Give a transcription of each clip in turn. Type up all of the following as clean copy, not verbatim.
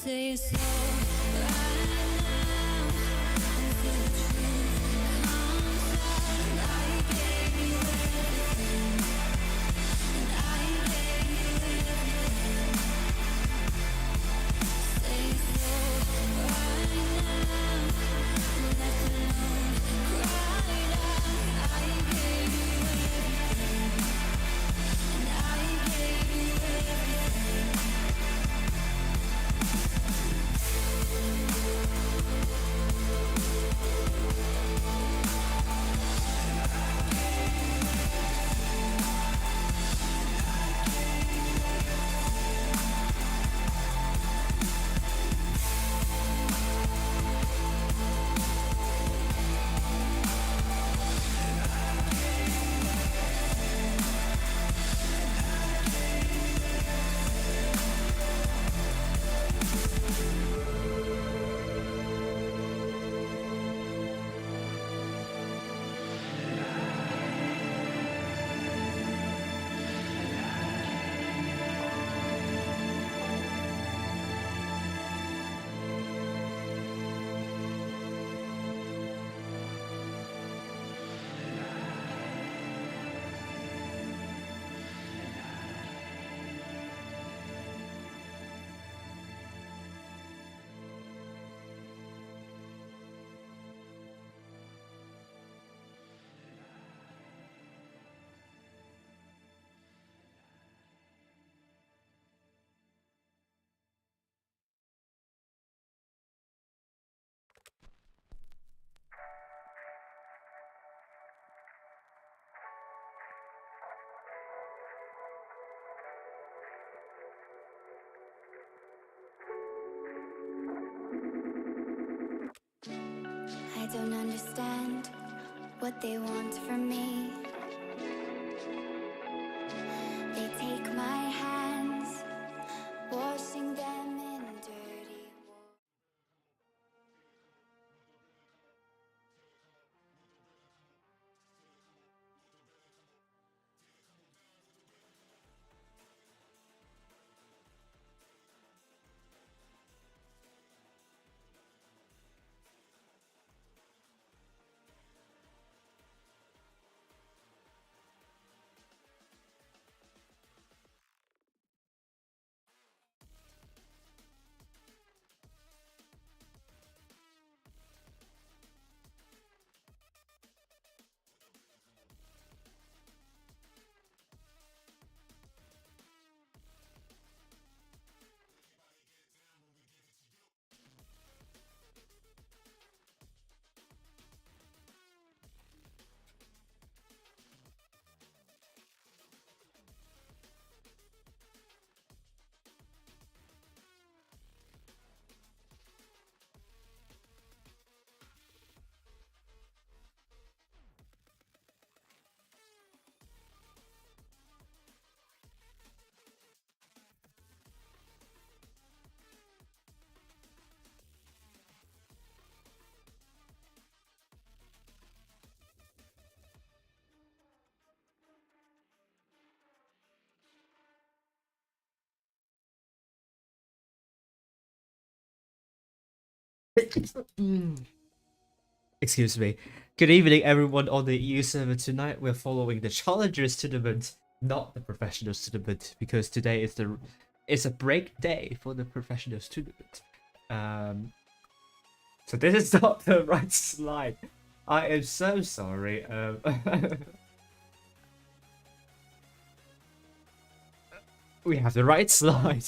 say so right now until the truth comes out. I gave you everything, and I gave you everything. Say so right now, left alone, cried out. I gave you everything, and I gave you everything. I don't understand what they want from me. They take my hands, washing them in dirty water. Excuse me. Good evening, everyone on the EU server. Tonight we're following the Challengers tournament, not the Professionals tournament, because today is a break day for the Professionals tournament. So this is not the right slide. I am so sorry. We have the right slide.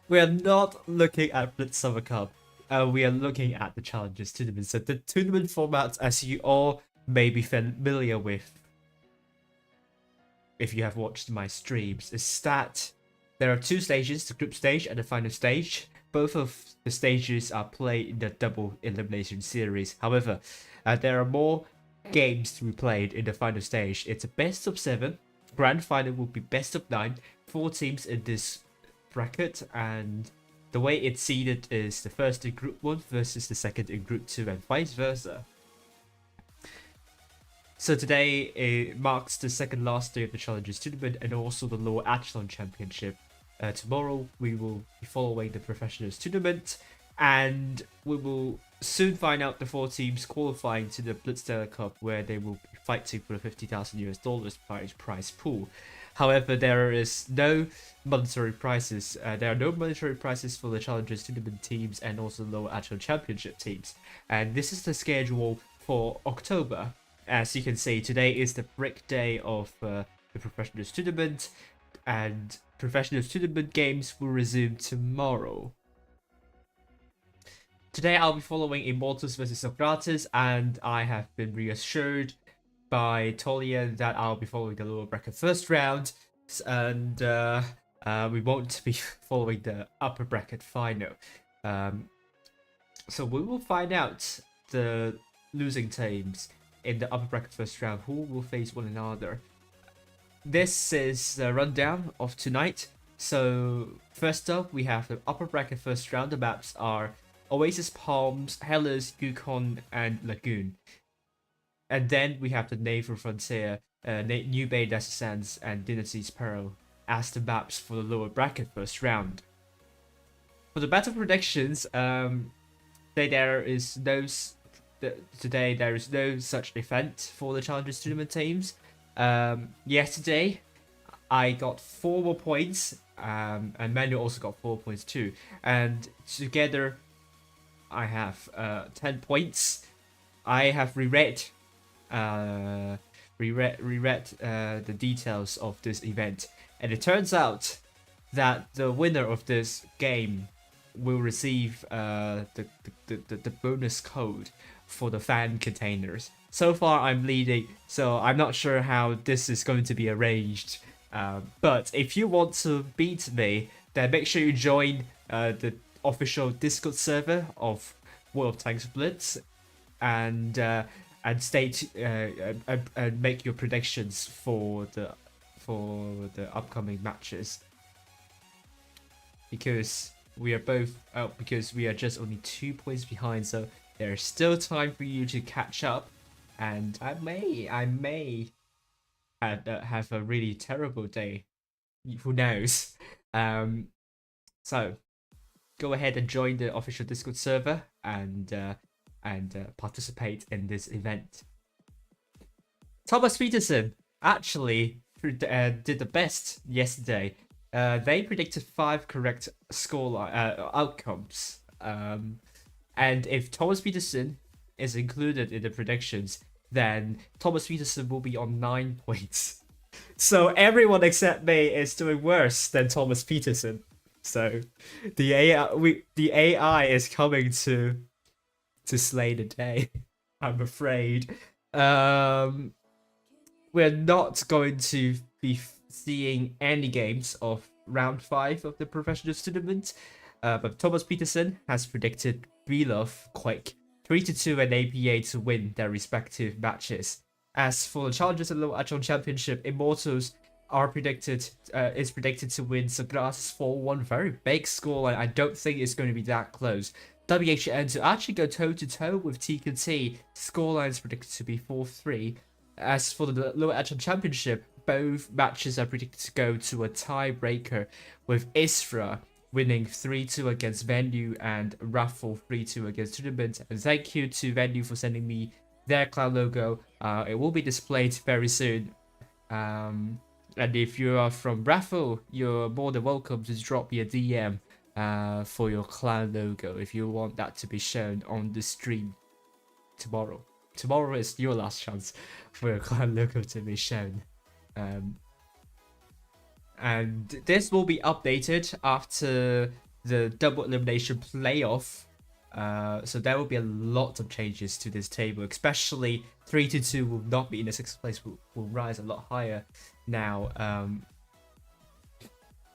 We are not looking at Blitz Summer Cup. We are looking at the Challengers tournament. So the tournament format, as you all may be familiar with, if you have watched my streams, is that there are two stages, the group stage and the final stage. Both of the stages are played in the double elimination series. However, there are more games to be played in the final stage. It's a best of 7. Grand final will be best of 9. 4 teams in this bracket, and the way it's seeded is the first in group 1 versus the second in group 2 and vice versa. So today it marks the second last day of the Challengers tournament and also the lower echelon championship. tomorrow we will be following the professionals tournament, and we will soon find out the 4 teams qualifying to the Blitz Cup, where they will be fighting for the $50,000 prize pool. However, there is no monetary prizes. There are no monetary prizes for the Challengers Tournament teams and also lower echelon championship teams. And this is the schedule for October. As you can see, today is the break day of the Professionals Tournament, and Professionals Tournament games will resume tomorrow. Today I'll be following Immortals vs Socrates, and I have been reassured by Tolian that I'll be following the lower bracket first round, and we won't be following the upper bracket final. So we will find out the losing teams in the upper bracket first round who will face one another. This is the rundown of tonight. So first up, we have the upper bracket first round. The maps are Oasis Palms, Hellas, Yukon, and Lagoon. And then we have the Naval Frontier, New Bay Desert Sands, and Dynasty's Peril as the maps for the lower bracket first round. For the battle predictions, today there is no such event for the Challengers Tournament teams. Yesterday, I got 4 more points, and Manu also got 4 points too. And together, I have 10 points. I have reread the details of this event, and it turns out that the winner of this game will receive the bonus code for the fan containers. So far I'm leading, so I'm not sure how this is going to be arranged, but if you want to beat me, then make sure you join the official Discord server of World of Tanks Blitz, and state and make your predictions for the upcoming matches, because we are just only 2 points behind, so there's still time for you to catch up, and I may have a really terrible day. Who knows? So go ahead and join the official Discord server and participate in this event. Thomas Peterson actually did the best yesterday. They predicted 5 correct outcomes. And if Thomas Peterson is included in the predictions, then Thomas Peterson will be on 9 points. So everyone except me is doing worse than Thomas Peterson. So the AI is coming to slay the day, I'm afraid. We're not going to be seeing any games of round 5 of the Professionals Tournament, but Thomas Peterson has predicted Belov, Quake, 3-2 and APA to win their respective matches. As for the Challengers and Lower Echelon Championship, Immortals is predicted to win Socrates 4-1, very big score, and I don't think it's going to be that close. WHN to actually go toe-to-toe with TKT, scoreline is predicted to be 4-3. As for the Lower Echelon Championship, both matches are predicted to go to a tiebreaker, with Isra winning 3-2 against Venue and Raffle 3-2 against Tournament. And thank you to Venue for sending me their cloud logo. It will be displayed very soon. And if you are from Raffle, you're more than welcome to drop me a DM for your clan logo if you want that to be shown on the stream tomorrow. Tomorrow is your last chance for your clan logo to be shown. And this will be updated after the double elimination playoff. So there will be a lot of changes to this table, especially 3-2 will not be in the 6th place, will rise a lot higher now.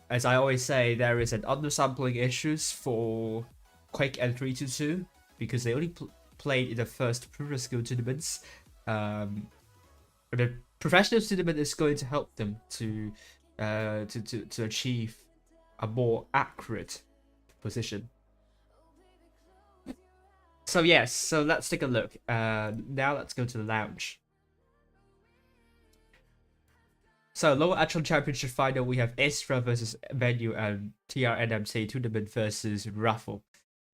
As I always say, there is an undersampling issues for Quake and 3-2 because they only played in the first Pro Skill tournaments. The Professionals tournament is going to help them to achieve a more accurate position. So yes, so let's take a look. Now let's go to the lounge. So lower echelon championship final, we have Istra versus Venue and TRNMC tournament versus Raffle.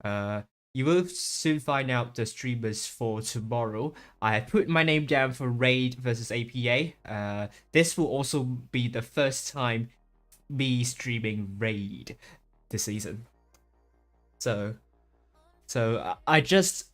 You will soon find out the streamers for tomorrow. I have put my name down for Raid versus APA. This will also be the first time me streaming Raid this season. So I just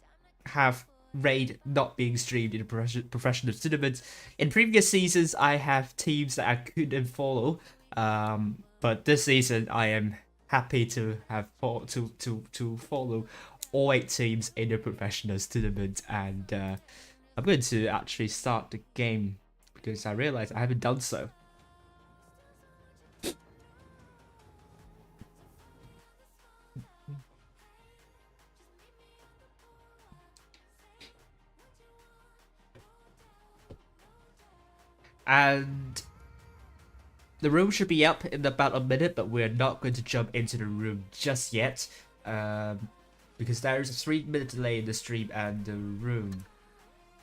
have Raid not being streamed in a professional tournament. In previous seasons, I have teams that I couldn't follow, but this season I am happy to have to follow all 8 teams in the professionals tournament, and I'm going to actually start the game because I realized I haven't done so. And the room should be up in about a minute, but we're not going to jump into the room just yet, because there is a 3-minute delay in the stream, and the room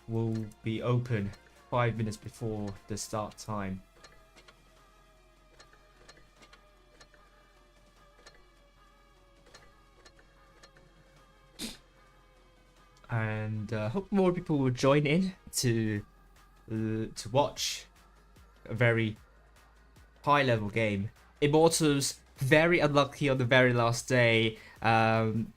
will be open 5 minutes before the start time. And hope more people will join in to watch a very high-level game. Immortals very unlucky on the very last day. On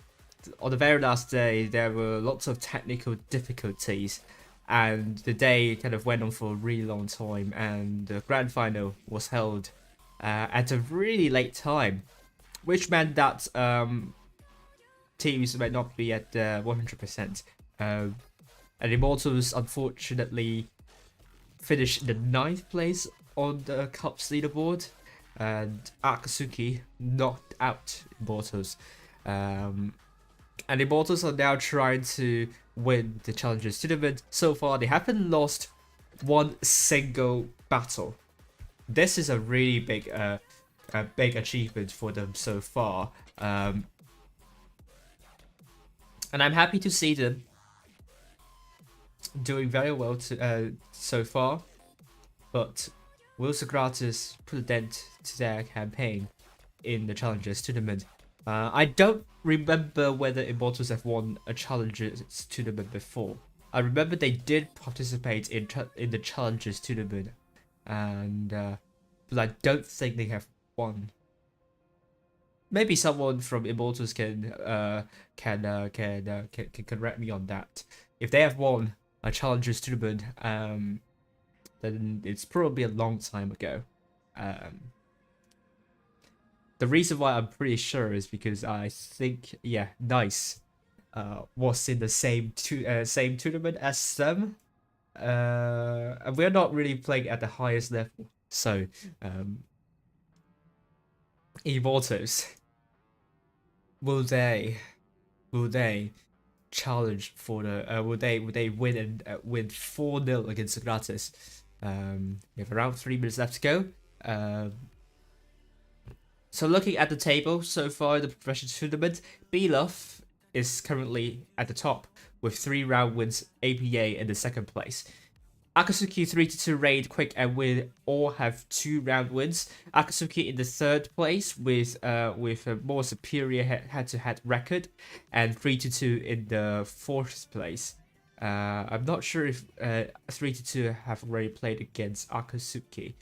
the very last day, there were lots of technical difficulties, and the day kind of went on for a really long time. And the grand final was held at a really late time, which meant that teams might not be at 100%. And Immortals unfortunately finished in the 9th place on the Cup's leaderboard, and Akatsuki knocked out Immortals. And Immortals are now trying to win the Challengers tournament. So far, they haven't lost one single battle. This is a really big achievement for them so far. And I'm happy to see them doing very well so far, but will Socrates put a dent to their campaign in the Challengers tournament? I don't remember whether Immortals have won a Challengers tournament before. I remember they did participate in the Challengers tournament, and but I don't think they have won. Maybe someone from Immortals can correct me on that. If they have won a Challengers tournament, then it's probably a long time ago. The reason why I'm pretty sure is because I think, yeah, Nice was in the same tournament as them, and we're not really playing at the highest level. So, Immortals, will they challenge for the will they win and win 4-0 against Socrates? We have around 3 minutes left to go. So looking at the table so far, the professional tournament, Beloff is currently at the top with 3 round wins. APA in the 2nd place. Akatsuki 3-2 Raid, Quick and Win all have 2 round wins. Akatsuki in the 3rd place with a more superior head-to-head record, and 3-2 in the 4th place. I'm not sure if 3-2 have already played against Akatsuki.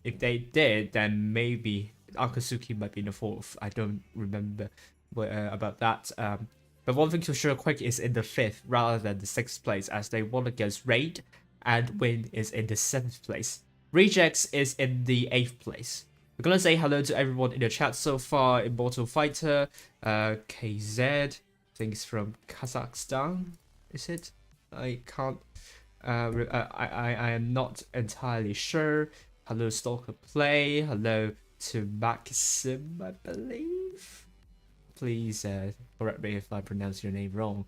If they did, then maybe Akatsuki might be in the 4th. I don't remember about that. But one thing for sure, Quick is in the 5th rather than the 6th place, as they won against Raid, and Win is in the 7th place. Rejects is in the 8th place. We're gonna say hello to everyone in the chat so far. Immortal Fighter, KZ, things from Kazakhstan, is it? I can't. I am not entirely sure. Hello Stalker Play. Hello to Maxim, I believe. Please correct me if I pronounce your name wrong.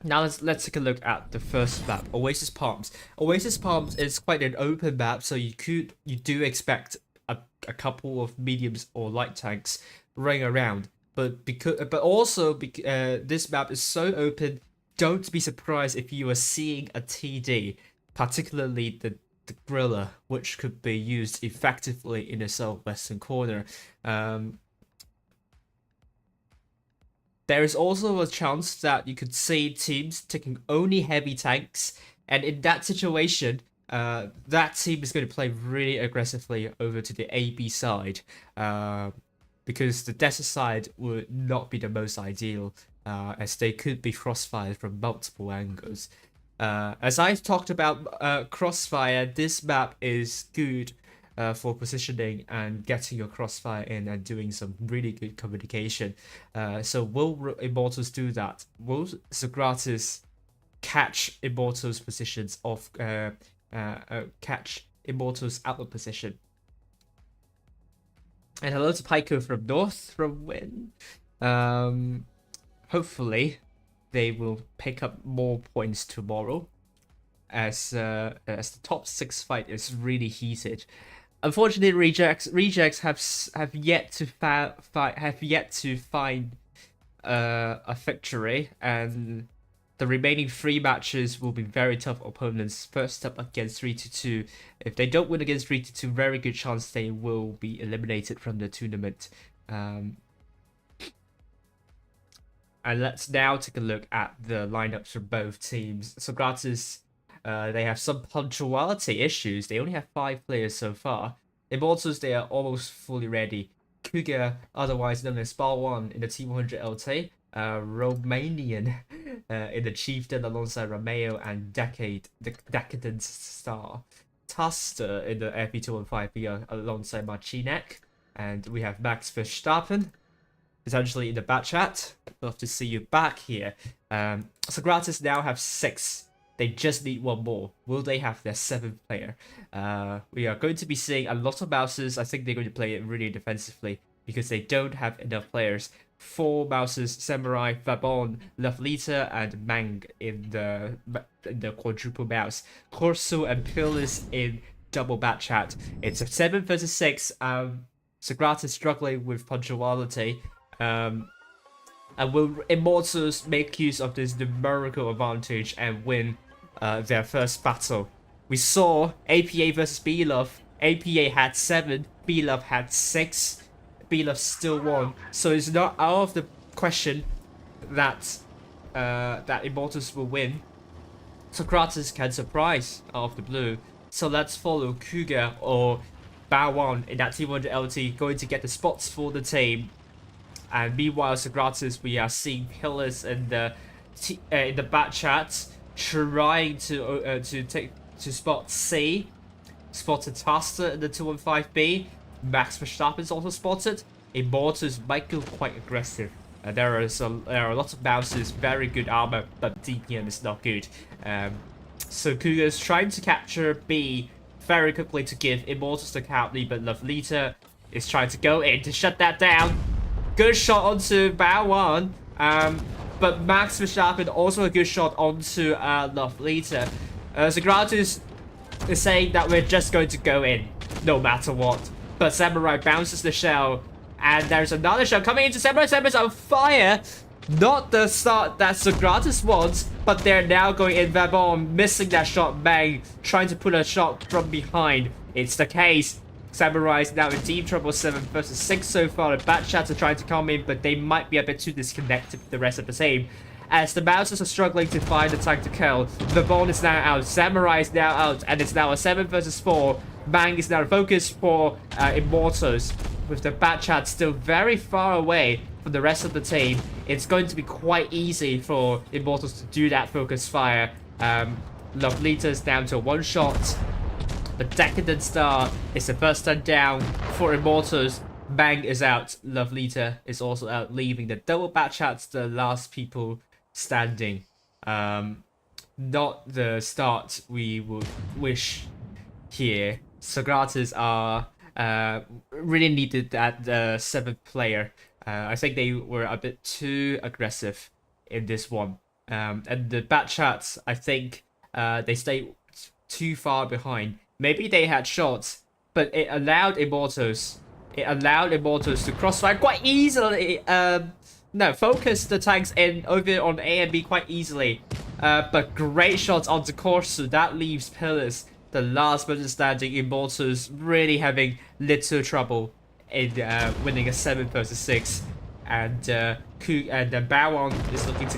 Now let's take a look at the first map, Oasis Palms. Oasis Palms is quite an open map, so you do expect a couple of mediums or light tanks running around. But this map is so open, don't be surprised if you are seeing a TD, particularly the Gorilla, which could be used effectively in the southwestern corner. There is also a chance that you could see teams taking only heavy tanks, and in that situation, that team is going to play really aggressively over to the AB side, because the desert side would not be the most ideal, as they could be crossfired from multiple angles. As I talked about crossfire, this map is good for positioning and getting your crossfire in and doing some really good communication. So will Immortals do that? Will Socrates catch Immortals' positions off? Catch Immortals' outlet position? And hello to Pyko from North from Win. Hopefully, they will pick up more points tomorrow, as the top 6 fight is really heated. Unfortunately, rejects have yet to find a victory, and the remaining 3 matches will be very tough opponents. First up against 3-2. If they don't win against 3-2, very good chance they will be eliminated from the tournament. And let's now take a look at the lineups for both teams. Socrates, they have some punctuality issues. They only have 5 players so far. Immortals, they are almost fully ready. Cougar, otherwise known as Bar1 in the T100 LT. Romanian in the Chieftain alongside Romeo and Decadent Star. Tuster in the FE215 alongside Marcinek. And we have Max Verstappen potentially in the back chat. Love to see you back here. Socrates now have 6. They just need 1 more. Will they have their 7th player? We are going to be seeing a lot of Mouses. I think they're going to play it really defensively because they don't have enough players. 4 Mouses, Samurai, Vabon, Lovelita, and Mang in the quadruple mouse. Corso and Pilis in double back chat. It's a 7 versus 6. Socrates struggling with punctuality. And will Immortals make use of this numerical advantage and win their first battle? We saw APA versus B-Love. APA had 7, B-Love had 6. B-Love still won. So it's not out of the question that that Immortals will win. Socrates can surprise out of the blue. So let's follow Cougar or Bar1 in that T100 LT going to get the spots for the team. And meanwhile, Socrates, we are seeing Pillars in the back chat trying to spot C, spotted Taster in the 215B. Max Verstappen is also spotted. Immortals might go quite aggressive. There are lots of bounces, very good armor, but DPM is not good. So Cougar is trying to capture B very quickly to give Immortals the count lead, but Lovelita is trying to go in to shut that down. Good shot onto Bar1, but Max Verstappen also a good shot onto Lovelita. Socrates is saying that we're just going to go in, no matter what. But Samurai bounces the shell, and there's another shell coming into Samurai. Samurai's on fire! Not the start that Socrates wants, but they're now going in. Vabon missing that shot. Mang trying to put a shot from behind. It's the case. Samurai is now in deep trouble. 7 versus 6 so far. The Bat Chats are trying to come in, but they might be a bit too disconnected with the rest of the team. As the Mousers are struggling to find the tank to kill. The Bone is now out. Samurai is now out. And it's now a 7 versus 4. Mang is now focused for Immortals. With the Bat Chat still very far away from the rest of the team, it's going to be quite easy for Immortals to do that focus fire. Lovelita's down to 1 shot. The Decadent Star is the first turn down for Immortals. Mang is out. Lovelita is also out, leaving the double Bat Chats the last people standing. Not the start we would wish here. Socrates are really needed that 7th player. I think they were a bit too aggressive in this one. And the Bat Chats, I think they stayed too far behind. Maybe they had shots, but it allowed Immortals to crossfire quite easily. Focus the tanks in over on A and B quite easily. But great shots onto Corsu. That leaves Pillars the last person standing, Immortals really having little trouble in winning a 7 versus 6. And Bowon is looking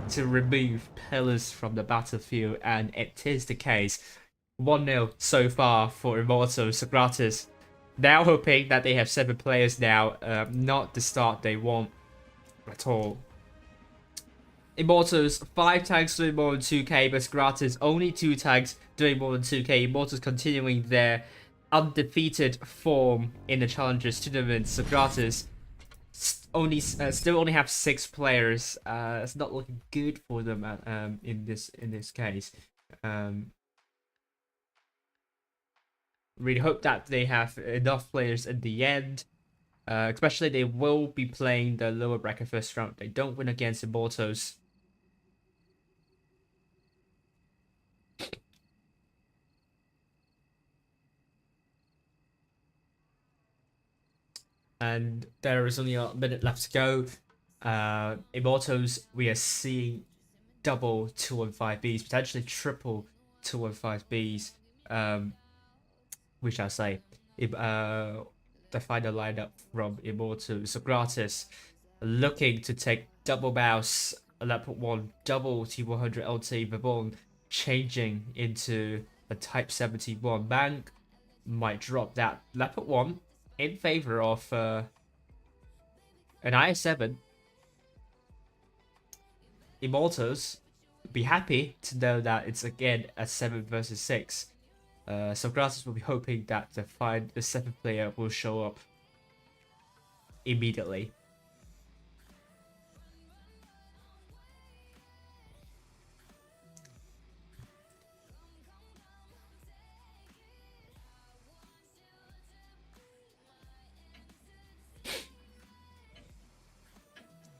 to remove pillars from the battlefield, and it is the case. 1-0 so far for Immortals. Socrates now hoping that they have 7 players now, not the start they want at all. Immortals 5 tanks doing more than 2k, but Socrates only 2 tanks doing more than 2k. Immortals continuing their undefeated form in the Challengers tournament. Socrates still only have 6 players. It's not looking good for them in this case. Really hope that they have enough players in the end. Especially they will be playing the lower bracket first round. They don't win against Immortals. And there is only a minute left to go. Immortals, we are seeing double 215Bs, potentially triple 215Bs. We shall say. The final lineup from Immortals. Socrates looking to take double mouse, Leopard 1, double T100 LT, Vabon changing into a Type 71. Mang might drop that Leopard 1 in favor of an IS-7. Immortals be happy to know that it's again a 7 versus 6. Socrates will be hoping that the 7th player will show up immediately.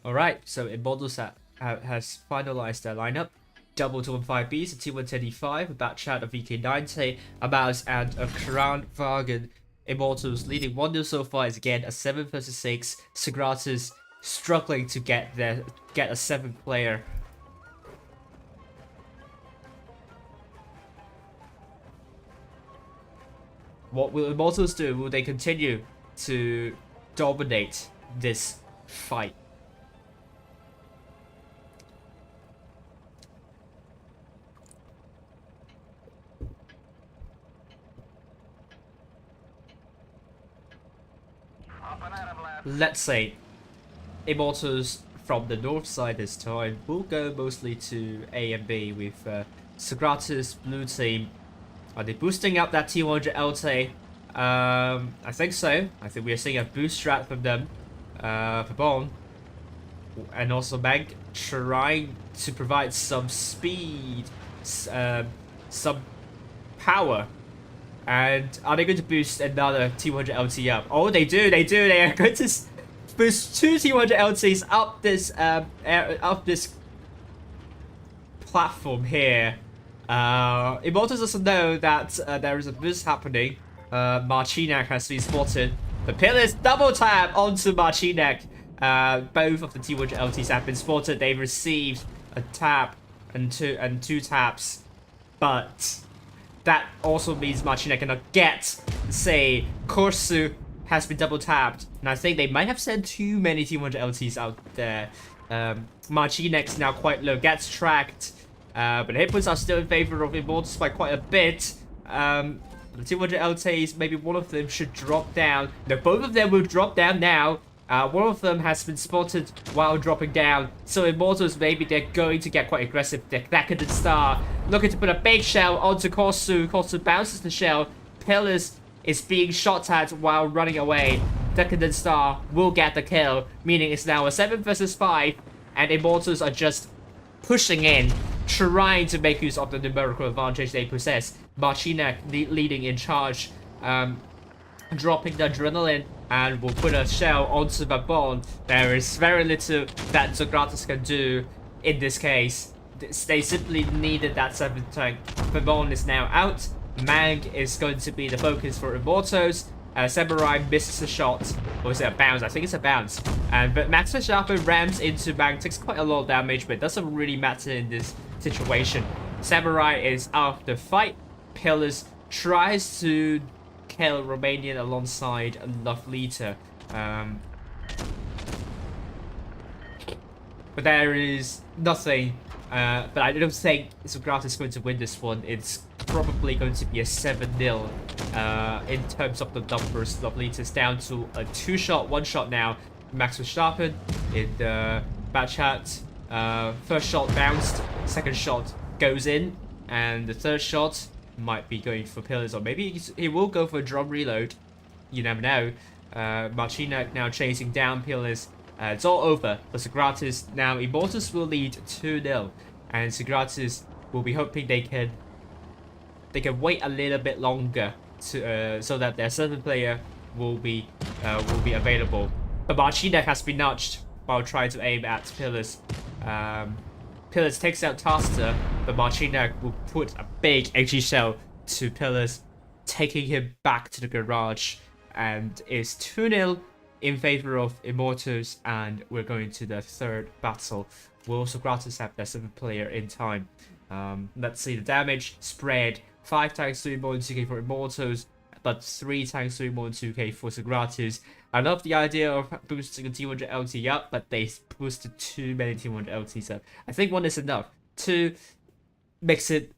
Alright, so Immortals has finalized their lineup. Double 215Bs, a T135, a Batchat, a VK90, a Mouse, and a Crown Wagen. Immortals leading 1-0 so far is again a 7 versus 6. Socrates struggling to get a 7th player. What will Immortals do? Will they continue to dominate this fight? Let's say Immortals from the north side this time will go mostly to A and B with Socrates blue team. Are they boosting up that T100 LT? I think so. I think we are seeing a boost strat from them for Bone. And also Meg trying to provide some speed, some power. And are they going to boost another T100 LT up? Oh, they do. They are going to boost 2 T100 LTs up this platform here. Immortals also know that there is a boost happening. Marcinek has been spotted. The pillars double tap onto Marcinek. Both of the T100 LTs have been spotted. They've received a tap and two taps, but that also means Marcinek cannot get, say, Korsu has been double tapped, and I think they might have sent too many T100 LTs out there. Marcinek's now quite low, gets tracked, but hit points are still in favor of Immortals by quite a bit. The T100 LTs, maybe one of them should drop down. No, both of them will drop down now. One of them has been spotted while dropping down. So Immortals, maybe they're going to get quite aggressive. They're Decadent Star looking to put a big shell onto Korsu. Korsu bounces the shell. Pillars is being shot at while running away. Decadent Star will get the kill, meaning it's now a 7 versus 5. And Immortals are just pushing in, trying to make use of the numerical advantage they possess. Marcinek leading in charge, dropping the adrenaline, and will put a shell onto the bond. There is very little that Socrates can do in this case. They simply needed that 7th tank. Vabon is now out. Mang is going to be the focus for Immortals. Samurai misses a shot. Or is it a bounce? I think it's a bounce. But Max Verstappen rams into Mang, takes quite a lot of damage, but it doesn't really matter in this situation. Samurai is out of the fight. Pillars tries to kill Romanian alongside Lovelita. But there is nothing. But I don't think Socrates is going to win this one. It's probably going to be a 7-0 in terms of the numbers. Lovelita's down to a 2-shot, 1-shot now. Max Verstappen in the back chat. First shot bounced, second shot goes in, and the third shot might be going for Pillars, or maybe he will go for a drum reload. You never know. Marcinek now chasing down Pillars. It's all over for Socrates. Now Immortals will lead 2-0, and Socrates will be hoping they can wait a little bit longer to so that their 7th player will be available. But Marcinek has been nudged while trying to aim at Pillars. Pillars takes out Taster, but Marcinek will put a big edgy shell to Pillars, taking him back to the garage, and it's 2-0 in favor of Immortals, and we're going to the third battle. Will Socrates have their 7th player in time? Let's see the damage spread. 5 times 3 more than 2k for Immortals, but 3 times 3 more than 2k for Socrates. I love the idea of boosting a T100 LT up, but they boosted too many T100 LTs up. I think 1 is enough. 2 makes it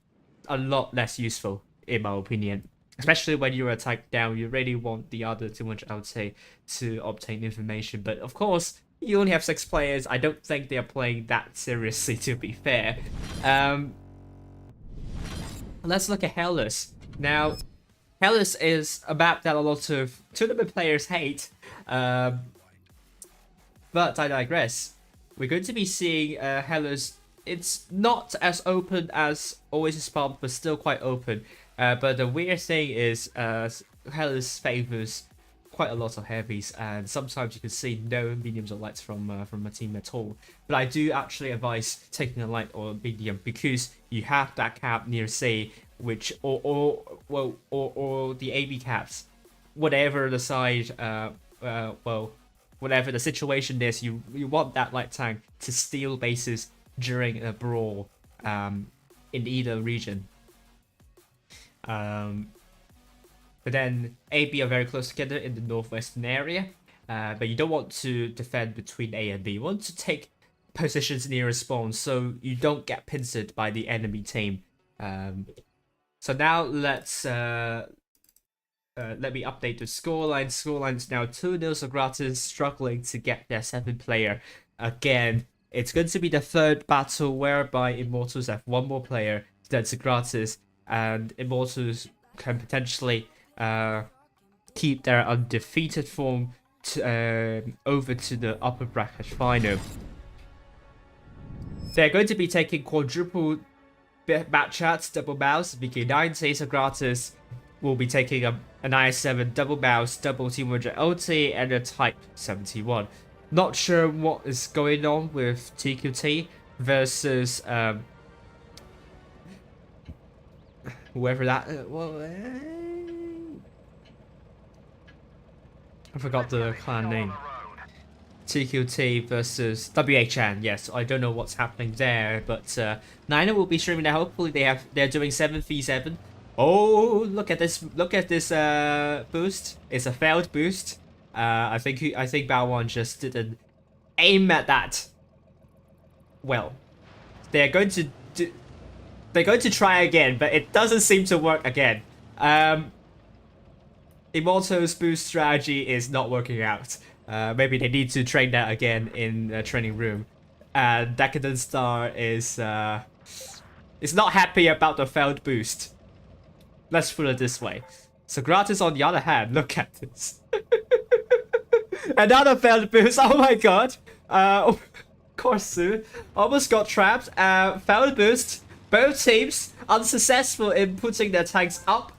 a lot less useful, in my opinion. Especially when you're attacked down, you really want the other 200 LT to obtain information. But of course, you only have 6 players. I don't think they are playing that seriously, to be fair. Let's look at Hellas. Now, Hellas is a map that a lot of tournament players hate. But I digress. We're going to be seeing Hellas. It's not as open as Oasis Pump, but still quite open. But the weird thing is Hellas favors quite a lot of heavies, and sometimes you can see no mediums or lights from a team at all. But I do actually advise taking a light or medium, because you have that cap near C, which or the AB caps, whatever the side, whatever the situation is, you want that light tank to steal bases during a brawl in either region. But then A, B are very close together in the northwestern area, but you don't want to defend between A and B. You want to take positions near spawn so you don't get pincered by the enemy team. So now let's let me update the scoreline. Scoreline's now 2-0 Socrates, struggling to get their 7th player. Again, it's going to be the third battle whereby Immortals have 1 more player than Socrates, and Immortals can potentially keep their undefeated form over to the upper bracket final. They're going to be taking quadruple match chats, double mouse, BK90. Socrates will be taking an IS7 double mouse, double T100 LT, and a Type 71. Not sure what is going on with TQT versus whoever that I forgot the clan name. TQT versus WHN. Yes, I don't know what's happening there, but Nina will be streaming that. Hopefully they're doing 7v7. Oh, look at this! Look at this boost. It's a failed boost. I think Bao1 just didn't aim at that. Well, they're going to try again, but it doesn't seem to work again. Immortals boost strategy is not working out. Maybe they need to train that again in the training room. Decadent Star is not happy about the failed boost. Let's put it this way. Socrates, on the other hand, look at this. Another failed boost. Oh my god. Korsu almost got trapped. Failed boost. Both teams unsuccessful in putting their tanks up.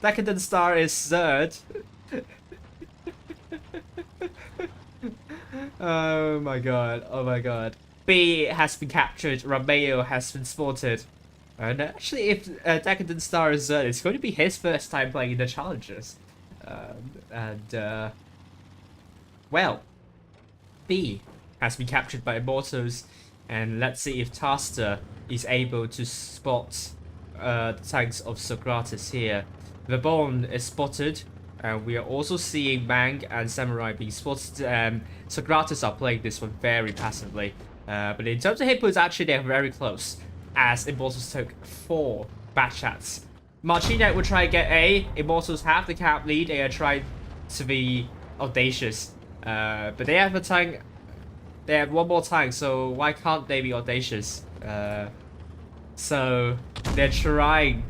Decadent Star is third. Oh my god, oh my god. B has been captured, Romeo has been spotted. And actually, if Decadent Star is third, it's going to be his first time playing in the Challengers. Well, B has been captured by Immortals, and let's see if Taster is able to spot the tanks of Socrates here. The Bone is spotted. We are also seeing Mang and Samurai being spotted. Socrates are playing this one very passively. But in terms of hit points, actually they're very close, as Immortals took 4 back shots. Marchinek will try to get A. Immortals have the cap lead. They are trying to be audacious. But they have a tank. They have one more tank, so why can't they be audacious? So they're trying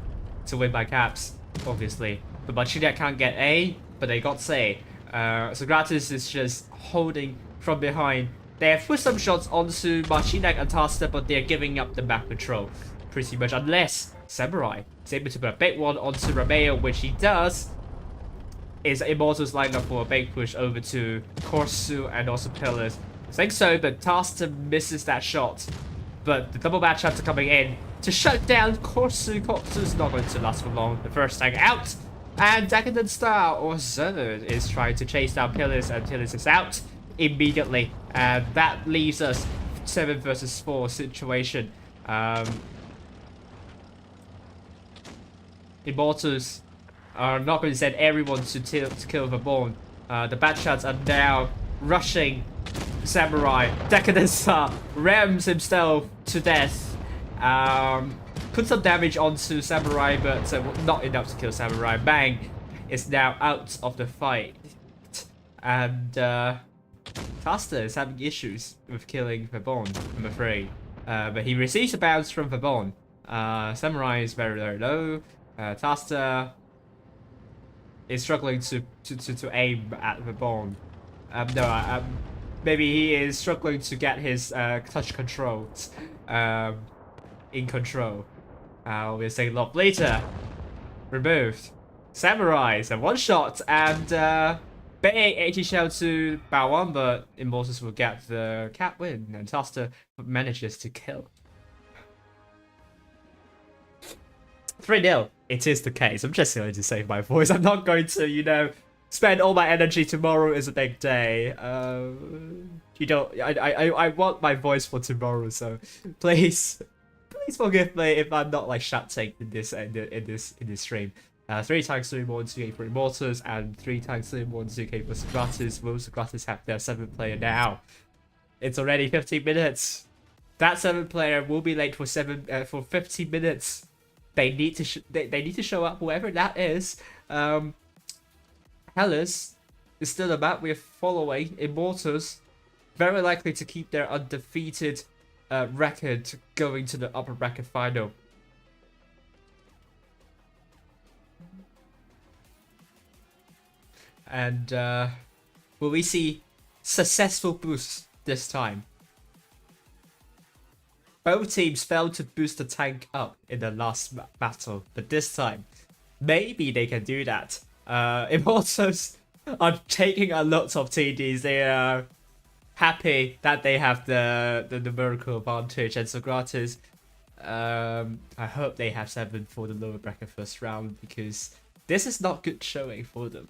to win by caps, obviously. But Marchinek can't get A, but they got C. Socrates is just holding from behind. They have put some shots onto Marchinek and Tasta, but they're giving up the map control pretty much, unless Samurai is able to put a big one onto Romeo, which he does. Is Immortals lined up for a big push over to Corsu and also Pillars? I think so, but Tasta misses that shot. But the double match shots are coming in to shut down Corsu. Corsu's not going to last for long. The first tank out. And Decadent Star or Zerd is trying to chase down Pillars, and Pillars is out immediately. And that leaves us 7 versus 4 situation. Immortals are not going to send everyone to kill the Bone. The bad shots are now rushing Samurai. Decadent Star rams himself to death. Put some damage onto Samurai, but not enough to kill Samurai. Bang is now out of the fight. And Tasta is having issues with killing Vabon, I'm afraid. But he receives a bounce from Vabon. Samurai is very, very low. Tasta is struggling to aim at Vabon. Maybe he is struggling to get his touch controls in control. We'll say Lob later. Removed. Samurais and one shot, and Bay 80 shell to Bao1, but Immortals will get the cap win, and Tasta manages to kill. 3-0. It is the case. I'm just going to save my voice. I'm not going to, you know, spend all my energy. Tomorrow is a big day. You don't. I want my voice for tomorrow, so please forgive me if I'm not like shouting in this stream. 3 times 3 more than 2K for Immortals and 3 times 3 more than 2K for Socrates. Will Socrates have their 7th player now? It's already 15 minutes. That 7th player will be late for 15 minutes. They need to they need to show up, whoever that is. Hellas is still the map we're following. Immortals very likely to keep their undefeated record going to the upper bracket final. And will we see successful boosts this time? Both teams failed to boost the tank up in the last battle, but this time, maybe they can do that. Immortals are taking a lot of TDs. They are happy that they have the numerical advantage, and Socrates, I hope they have 7 for the lower bracket first round, because this is not good showing for them.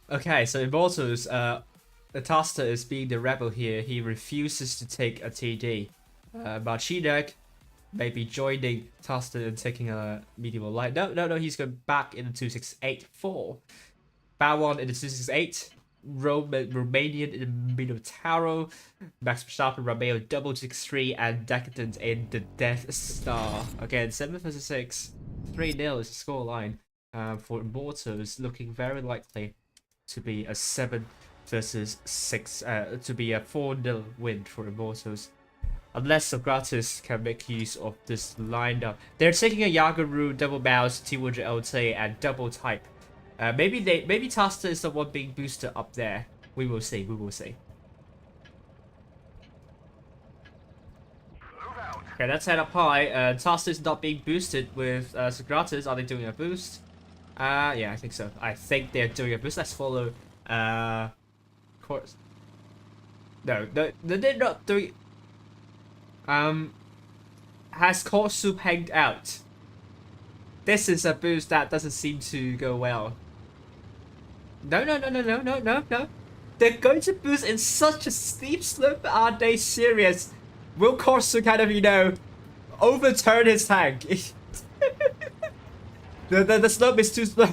Okay, so Immortals, the Tasta is being the rebel here. He refuses to take a TD. Marchinek may be joining Tasta and taking a medieval light. No, he's going back in the 2684. Bao1 in the 268. Romanian in the Minotauro. Max Verstappen, Romeo double 63, and Decadent in the Death Star. Again, 7 versus 6. 3-0 is the scoreline for Immortals, looking very likely to be a 7 versus 6, to be a 4-0 win for Immortals. Unless Socrates can make use of this lineup. They're taking a Yagaru, double mouse, T100 LT, and double type. Maybe Tasta is the one being boosted up there. We will see, we will see. Okay, let's head up high. Tasta is not being boosted with Socrates. Are they doing a boost? Yeah, I think so. I think they're doing a boost. Let's follow. Course. No, they're not doing. Has Corsu hanged out? This is a boost that doesn't seem to go well. No, no, no, no, no, no, no, no. They're going to boost in such a steep slope. Are they serious? Will Corso kind of, you know, overturn his tank? the slope is too slow.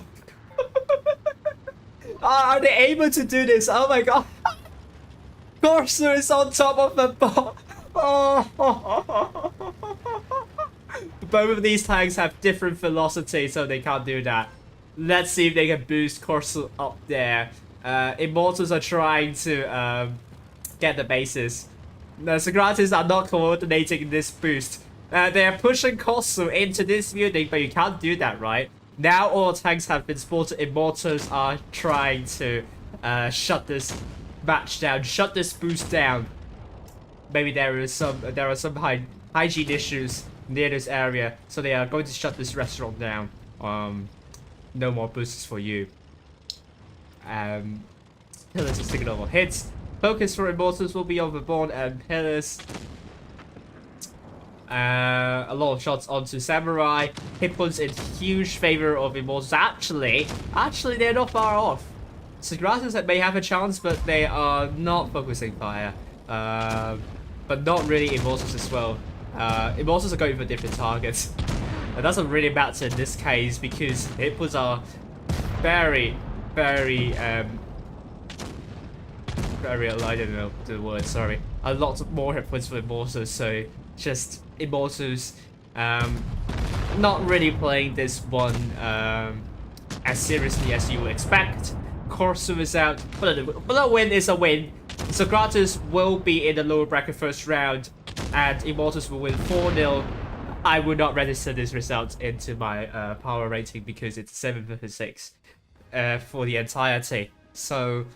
Are they able to do this? Oh my god. Corso is on top of the ball. Oh. Both of these tanks have different velocity, so they can't do that. Let's see if they can boost Corso up there. Immortals are trying to get the bases. The Socrates are not coordinating this boost. They are pushing Corso into this building, but you can't do that, right? Now all tanks have been spotted. Immortals are trying to shut this match down, shut this boost down. Maybe there are some hygiene issues near this area, so they are going to shut this restaurant down. No more boosts for you. Pillars is taking over hits. Focus for Immortals will be overborne, and Pillars. A lot of shots onto Samurai. Hit points in huge favor of Immortals. Actually, they're not far off. Socrates may have a chance, but they are not focusing fire. But not really Immortals as well. Immortals are going for different targets. It doesn't really matter in this case because hit points are very, I don't know the word, sorry. A lot more hit points for Immortals, so just Immortals not really playing this one as seriously as you would expect. Corso is out, but a win is a win. Socrates will be in the lower bracket first round, and Immortals will win 4-0. I would not register this result into my power rating because it's 7/6 for the entirety. So,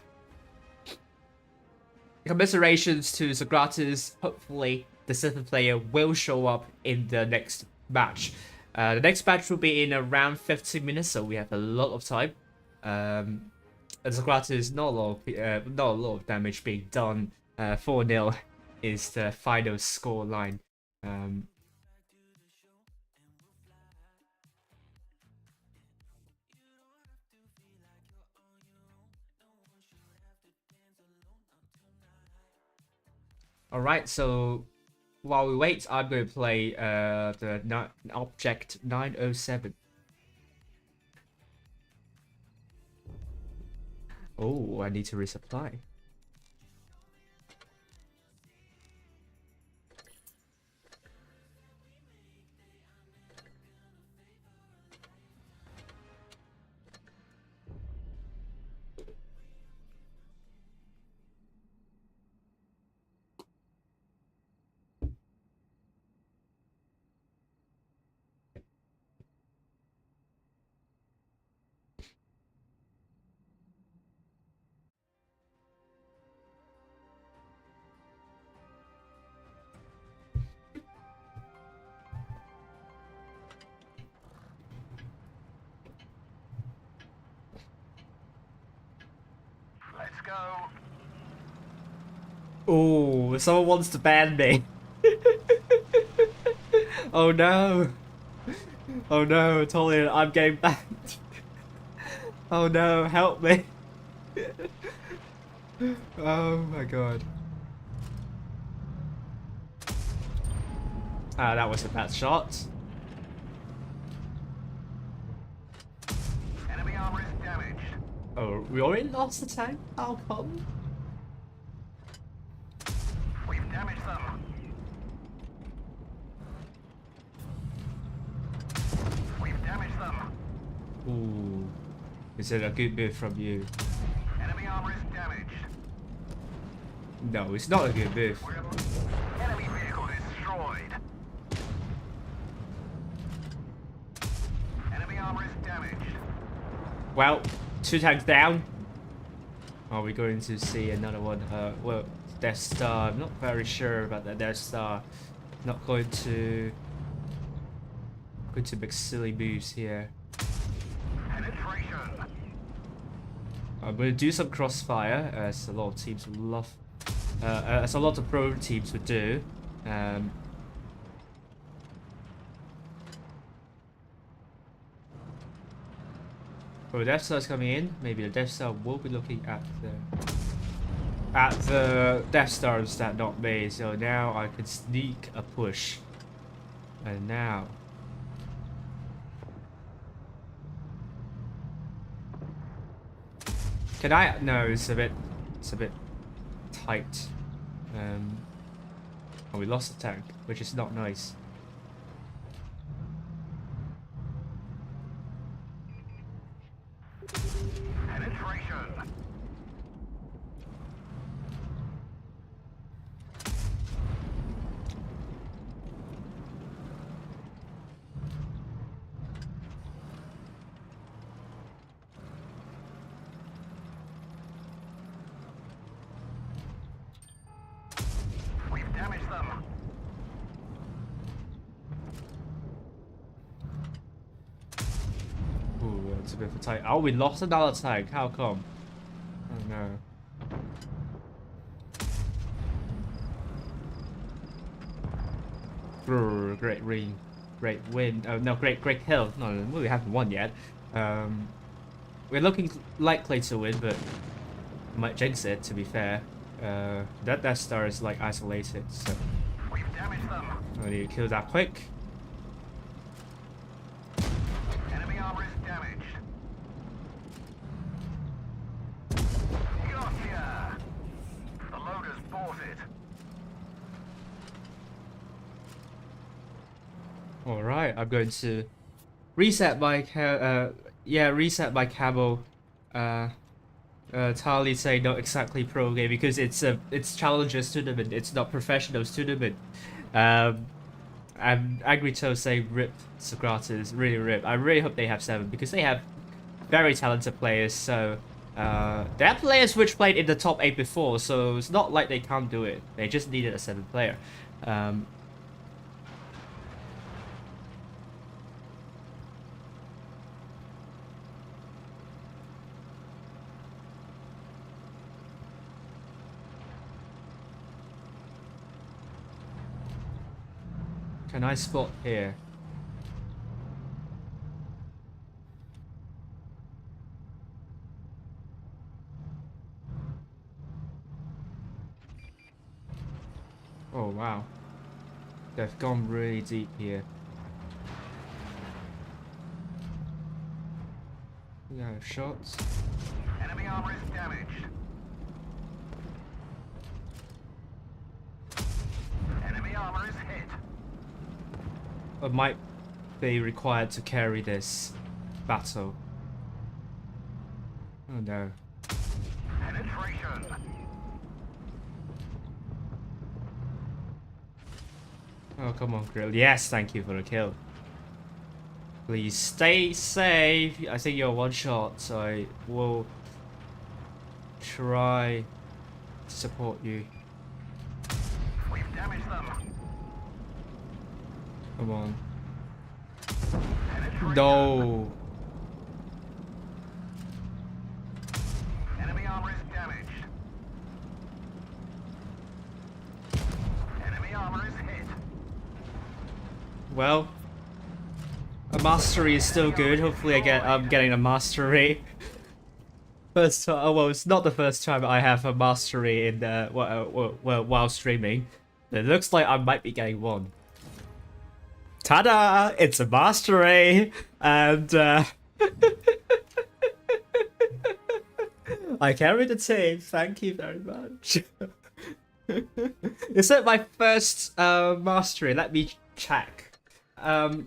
commiserations to Socrates. Hopefully, the 7th player will show up in the next match. The next match will be in around 15 minutes, so we have a lot of time. And Socrates, not a lot of damage being done. 4-0 is the final score line. Alright, so while we wait, I'm going to play the Object 907. Oh, I need to resupply. Oh, someone wants to ban me. Oh no. Oh no, Tolian, I'm getting banned. Oh no, help me. Oh my god. Ah, that was a bad shot. Enemy armor is damaged. Oh, we already lost the tank? How come? We've damaged them. We've damaged them. Ooh. Is it a good move from you? Enemy armor is damaged. No, it's not a good move. Enemy vehicle destroyed. Enemy armor is damaged. Well, 2 tanks down. Are we going to see another one? Well, Death Star. I'm not very sure about that Death Star. Not going to make silly moves here. Penetration. I'm going to do some crossfire, as a lot of teams would love, as a lot of pro teams would do. Oh, Death Star's coming in. Maybe the Death Star will be looking at the Death Star instead, not me. So now I can sneak a push. And now. Can I? No, it's a bit tight. Oh, we lost the tank, which is not nice. Penetration. We've damaged them. Ooh, it's a bit of a tight. Oh, we lost another tank. How come? Oh no. Brr, great ring, great win. Oh no, great kill. No, we haven't won yet. We're looking likely to win, but might jinx it. To be fair, that Death Star is like isolated, so We've damaged them. I need to kill that quick. Enemy armor is damaged. Gotcha. The loader's bought it. All right, I'm going to reset my reset my camo. Tali say not exactly pro game because it's challengers tournament. It's not professionals tournament. And Agrito say rip Socrates, really rip. I really hope they have 7 because they have very talented players. So they have players which played in the top 8 before, so it's not like they can't do it. They just needed a 7th player. Can I spot here? Oh wow. They've gone really deep here. We have shots. Enemy armor is damaged. Enemy armor is hit. I might be required to carry this battle. Oh no. Penetration. Oh come on, Grill. Yes, thank you for the kill. Please stay safe. I think you're one shot, so I will try to support you. We've damaged them. Come on. Penetration. No. Enemy armor is damaged. Enemy armor is hit. Well, a mastery is still good. Hopefully I'm getting a mastery. First time, oh, well, it's not the first time I have a mastery in while streaming. It looks like I might be getting one. Ta-da! It's a mastery, and I carried the team. Thank you very much. Is it my first mastery? Let me check. Oh,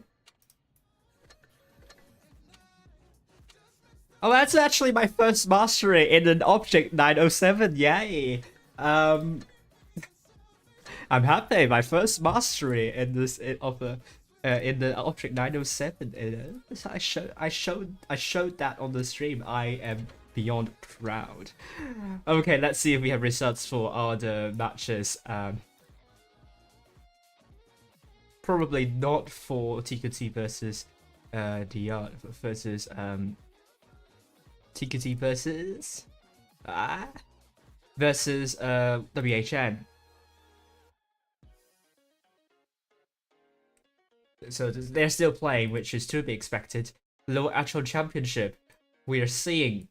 that's actually my first mastery in an Object 907. Yay! I'm happy. My first mastery in this in the Object 907. I showed that on the stream. I am beyond proud. Okay, let's see if we have results for other matches. Probably not for TKT versus DR versus TKT versus WHN. So they're still playing, which is to be expected. Low actual championship. we are seeing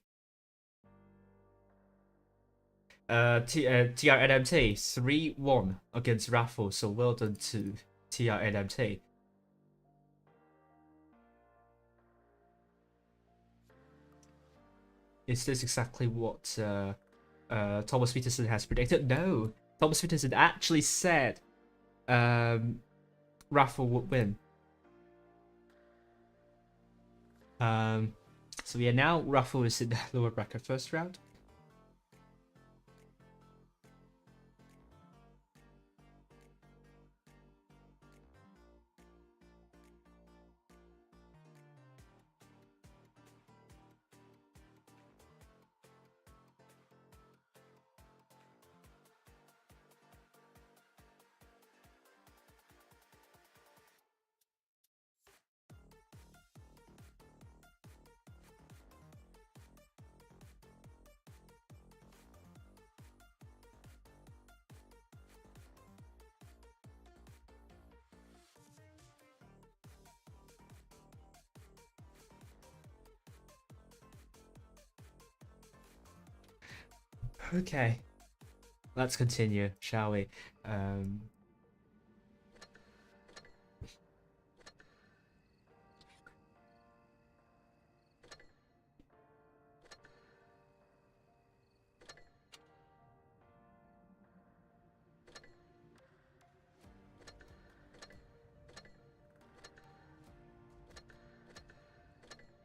TRNMT 3-1 against Raffle, so well done to TRNMT. Is this exactly what Thomas Peterson has predicted? No, Thomas Peterson actually said Raffle would win. So yeah, now Raffle is in the lower bracket first round. Okay, let's continue, shall we?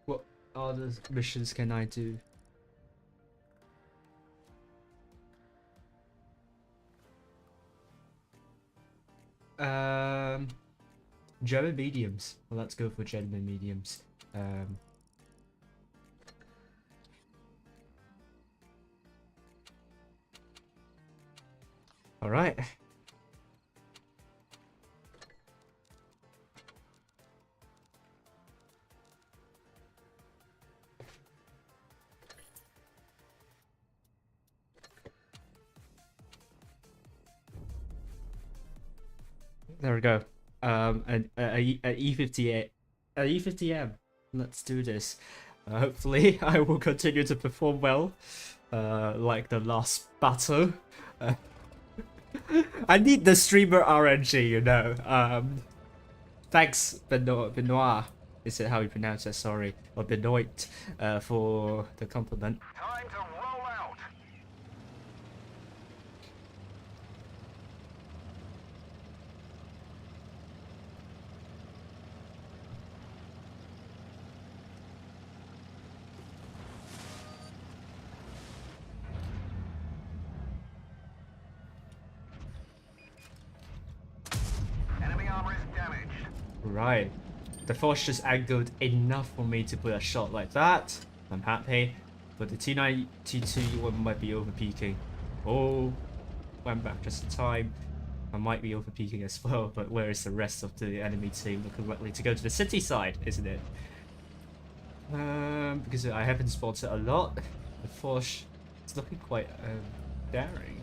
What other missions can I do? German mediums. Well, let's go for German mediums. All right. There we go. An E50 E50M. Let's do this. Hopefully, I will continue to perform well. Like the last battle. I need the streamer RNG, you know. Thanks, Benoit. Is it how you pronounce it? Sorry, or Benoit, for the compliment. Time to roll out. Enemy armor is damaged. Right. The force just angled enough for me to put a shot like that. I'm happy. But the T92 one might be over peaking. Oh, went back just in time. I might be over peaking as well, but where is the rest of the enemy team looking likely to go to the city side, isn't it? Because I haven't spotted a lot. The force is looking quite daring.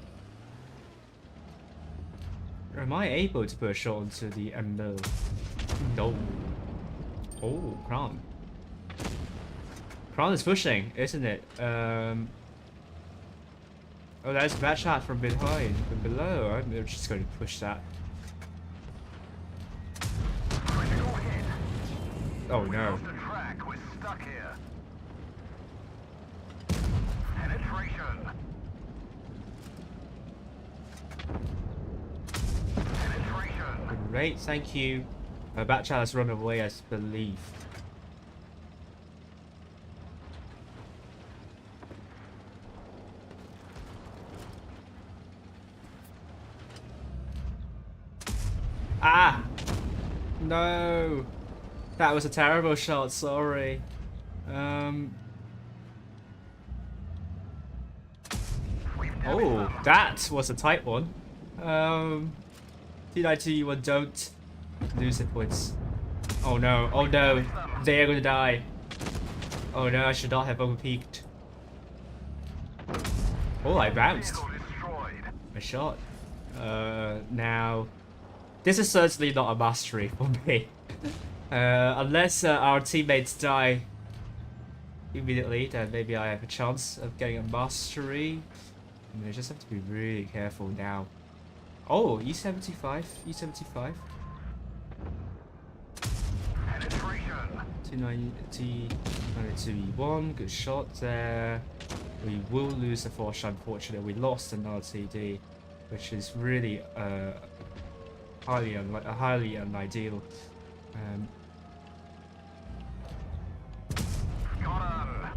Am I able to put a shot onto the ML? No. Oh, Crown. Crown is pushing, isn't it? Oh, that's a bad shot from behind, from below. I'm just going to push that. Critical hit. Oh We no. lost the track. We're stuck here. Penetration. Penetration. Great, thank you. My Batchat has run away, I believe. Ah! No! That was a terrible shot, sorry. We've damaged Oh, them. that was a tight one. T92 don't lose the points. Oh no, oh no, they're gonna die. Oh no, I should not have overpeaked. Oh, I bounced. Vehicle destroyed. A shot. Now, this is certainly not a mastery for me. Unless our teammates die immediately, then maybe I have a chance of getting a mastery. I just have to be really careful now. Oh, E75, E75. Penetration. 290, 2E1, good shot there. We will lose the Force, unfortunately. We lost another TD, which is really highly unideal. Got him.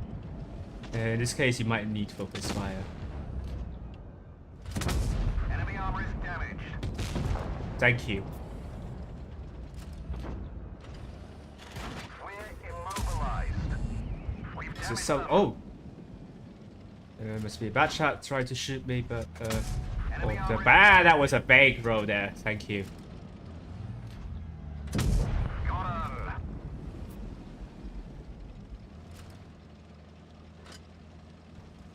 In this case, you might need focus fire. Enemy armor is damaged. Thank you. We're immobilized. We've damaged So them. oh, must be a bad shot trying to shoot me, but Enemy oh, armor is that was a vague roll there. Thank you. got him.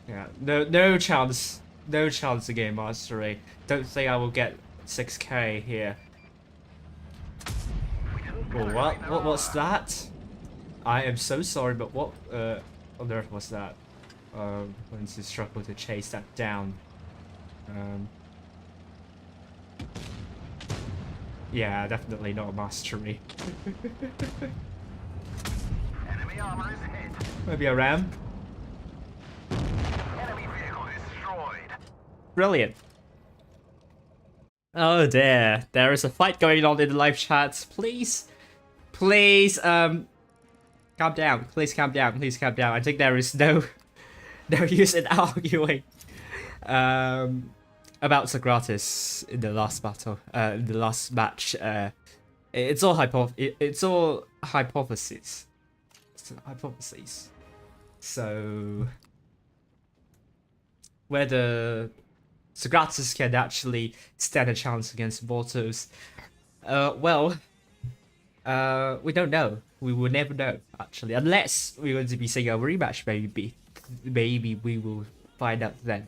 Yeah, no chance to gain mastery. Don't think I will get 6k here. We didn't Oh, penetrate their what's armor. that? I am so sorry, but what on earth was that? I'm going to struggle to chase that down. Yeah, definitely not a mastery. Enemy armor is hit. Maybe a ram. Enemy vehicle destroyed. Brilliant. Oh dear, there is a fight going on in the live chat. Please, calm down. Please calm down. Please calm down. I think there is no use in arguing about Socrates in the last battle, in the last match. It's all hypotheses. It's hypotheses. So whether Socrates can actually stand a chance against Mortals, well, we don't know. We will never know, actually, unless we're going to be seeing a rematch. Maybe we will find out then.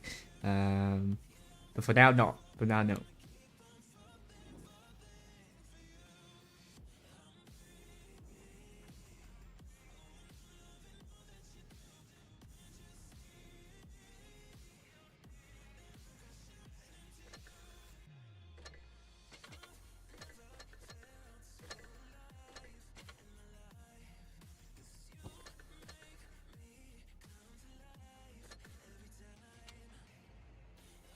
But for now, not. For now, no.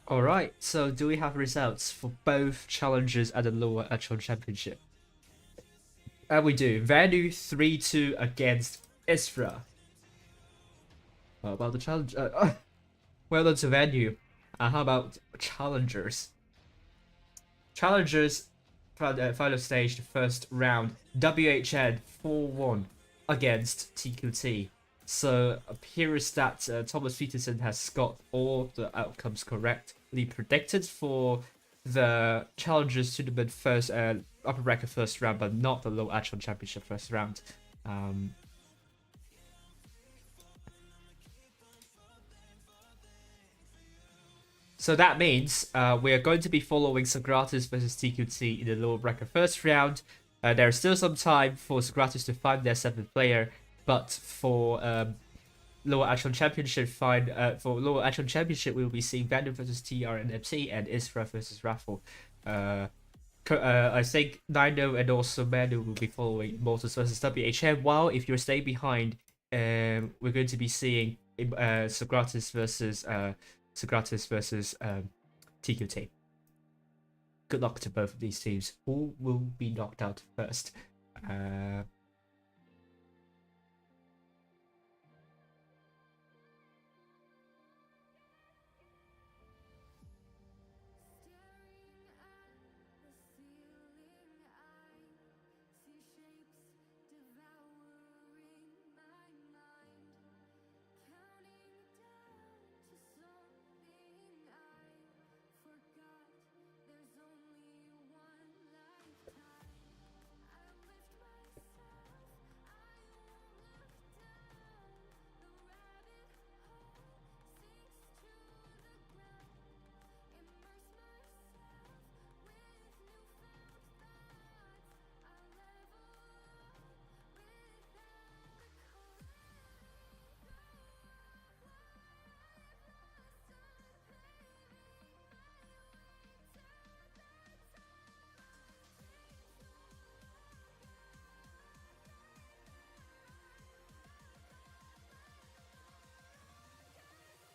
Alright, so do we have results for both challenges at the lower echelon championship? We do. Vanu 3-2 against Isra. How about the challenge? Well done to Vanu. How about challengers? Challengers, final stage, the first round. WHN 4-1 against TQT. So appears that Thomas Peterson has got all the outcomes correctly predicted for the challengers tournament first upper bracket first round, but not the low echelon championship first round. So that means we are going to be following Socrates versus TQT in the lower bracket first round. There's still some time for Socrates to find their 7th player, but for lower echelon championship we will be seeing Vandal versus TR and MC and Isra versus Raffle. I think Nino and also Manu will be following Mortals versus WHM, while if you're staying behind, we're going to be seeing Socrates versus TQT. Good luck to both of these teams. Who will be knocked out first?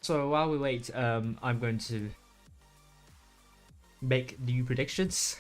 So while we wait, I'm going to make new predictions.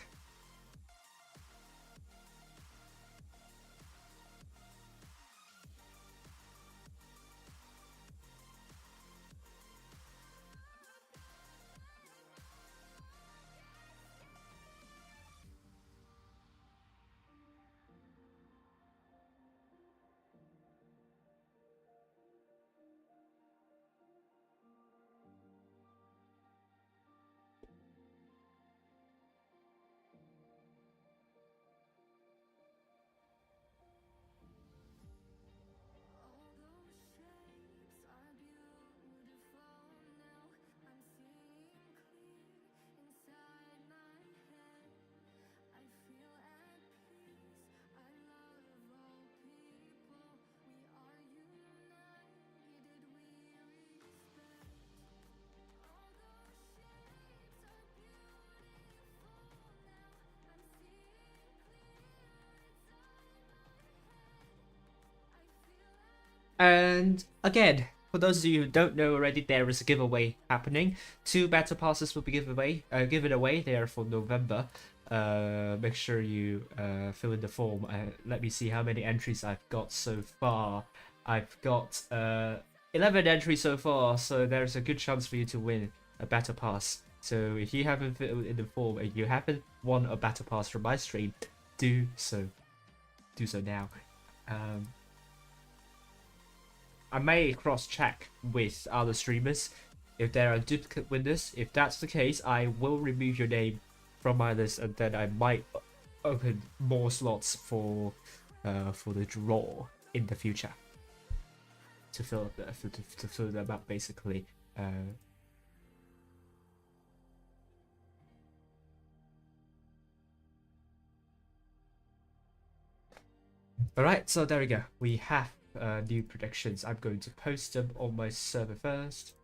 And again, for those of you who don't know already, there is a giveaway happening. 2 battle passes will be given away. They are for November. Make sure you fill in the form. Let me see how many entries I've got so far. I've got 11 entries so far, so there's a good chance for you to win a battle pass. So if you haven't filled in the form and you haven't won a battle pass from my stream, do so. Do so now. I may cross-check with other streamers if there are duplicate winners. If that's the case, I will remove your name from my list, and then I might open more slots for the draw in the future to fill them up, basically. Alright, so there we go. We have new predictions. I'm going to post them on my server first.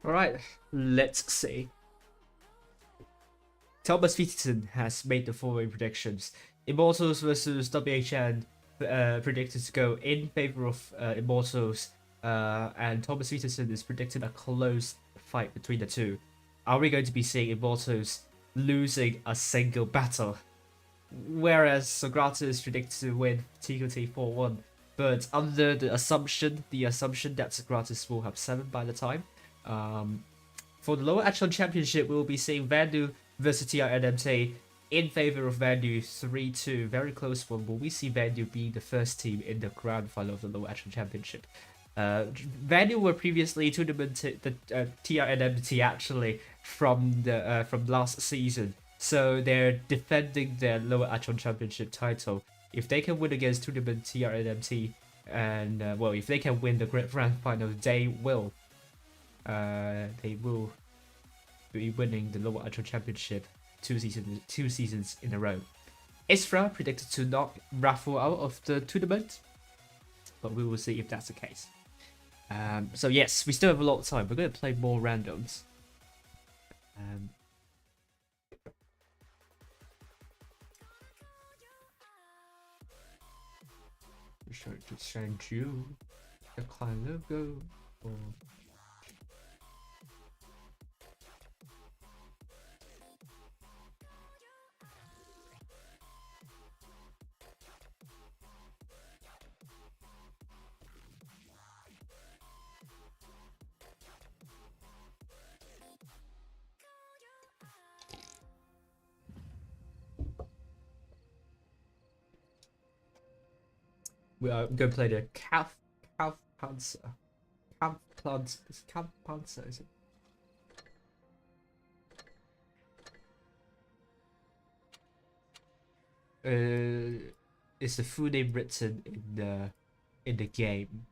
Alright, let's see. Thomas Peterson has made the following predictions. Immortals versus WHN predicted to go in favor of Immortals, and Thomas Peterson is predicting a close fight between the two. Are we going to be seeing Immortals losing a single battle? Whereas Socrates predicted to win TQT 4-1, but under the assumption that Socrates will have 7 by the time. For the lower echelon championship, we will be seeing Vandu versus TRNMT in favor of Vandu 3-2. Very close one. Will we see Vandu being the first team in the grand final of the lower echelon championship? Vandu were previously tournament the TRNMT actually from last season, so they're defending their lower echelon championship title. If they can win against tournament TRNMT, and well, if they can win the grand final, they will be winning the lower echelon championship two seasons in a row. Isra predicted to knock Raffle out of the tournament, but we will see if that's the case. So yes, we still have a lot of time. We're going to play more randoms. Show it to send you the client logo. Or We are going to play the Calf Panzer. Calf Panzer, is it? Is the full name written in the game?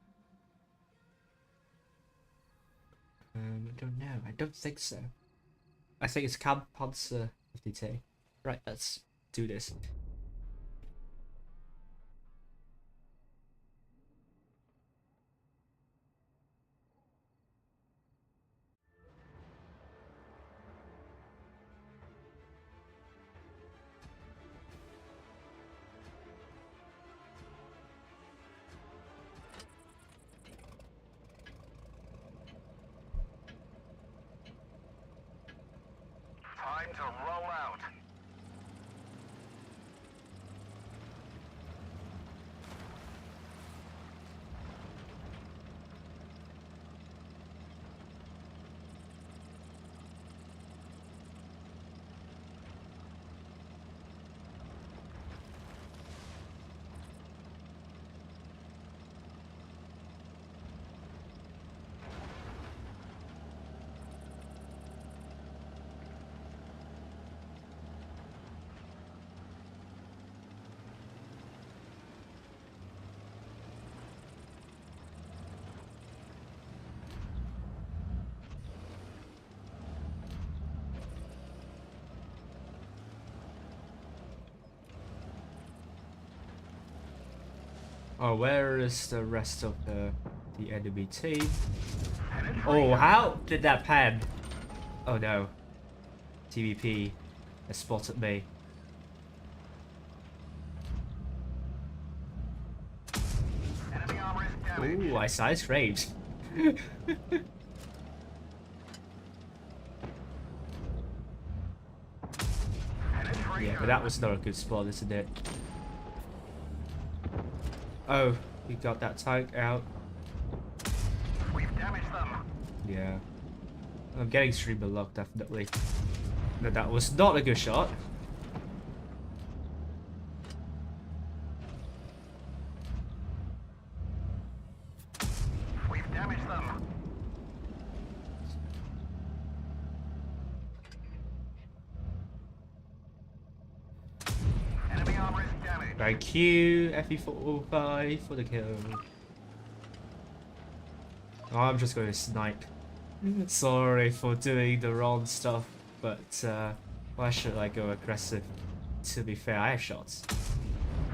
I don't know. I don't think so. I think it's Camp Panzer 52. Right, let's do this. Time to roll out. Oh, where is the rest of the enemy team? Oh, how did that pan? Oh no. TVP has spotted me. Enemy armor is damaged. Ooh, I side scraped. Yeah, but that was not a good spot, isn't it? Oh, we got that tank out. We've damaged them. Yeah. I'm getting streamer luck, definitely. No, that was not a good shot. We've damaged them. Enemy armor is damaged. Thank you, FE405 for the kill. Oh, I'm just going to snipe. Sorry for doing the wrong stuff, but why should I go aggressive? To be fair, I have shots.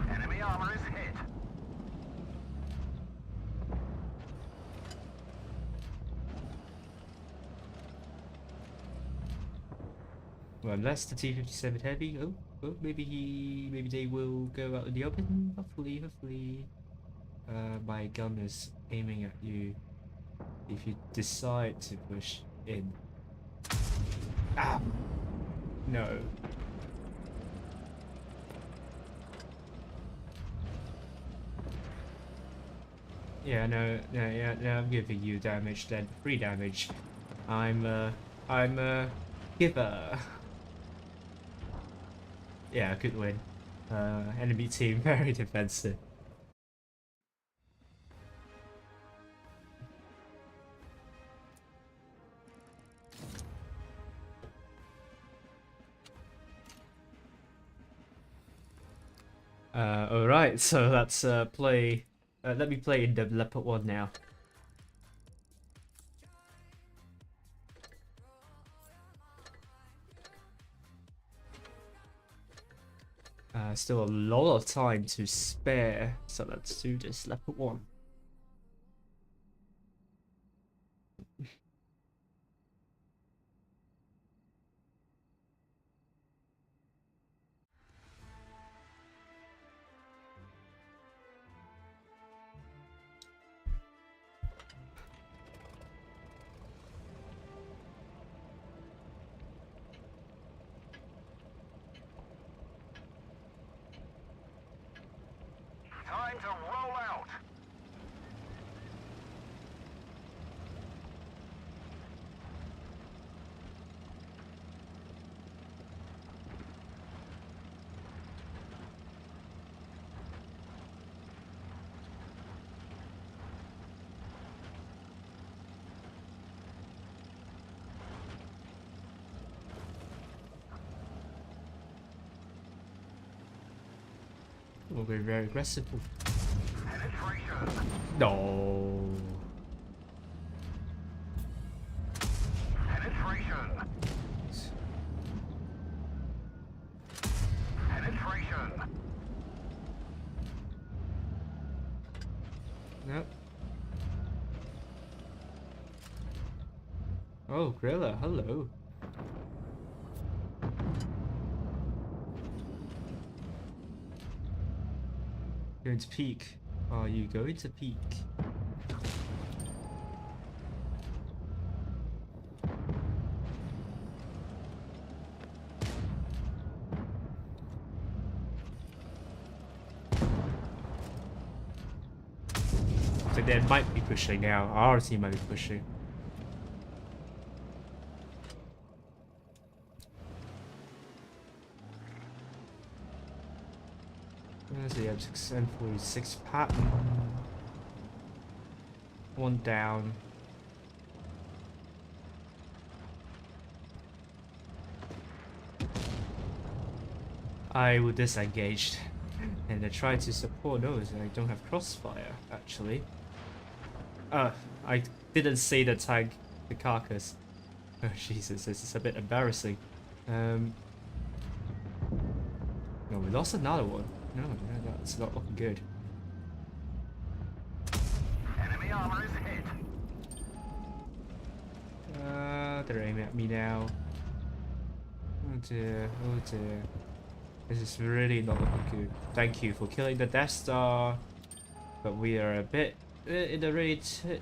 Enemy armor is hit. Well, unless the T-57 heavy, maybe they will go out in the open. Hopefully. My gun is aiming at you. If you decide to push in. Ah! No. Yeah, no, I'm giving you damage then. 3 damage. I'm a giver. Yeah, good win. Enemy team very defensive. Alright, so let's play. Let me play in the Leopard 1 now. Still a lot of time to spare, so let's do this Leopard 1. Time to roll out. We're going very aggressive. Penetration. No. Penetration. Penetration. Nope. Oh, Gorilla, hello. Going to peek. Are you going to peek? So they might be pushing now. Our team might be pushing. Where's the M646 pattern? One down. I will disengage and I try to support those. I don't have crossfire actually. I didn't see the tank, the carcass. Oh Jesus, this is a bit embarrassing. No, we lost another one. No, that's not looking good. Enemy armor is hit. They're aiming at me now. Oh dear, oh dear. This is really not looking good. Thank you for killing the Death Star. But we are a bit in a really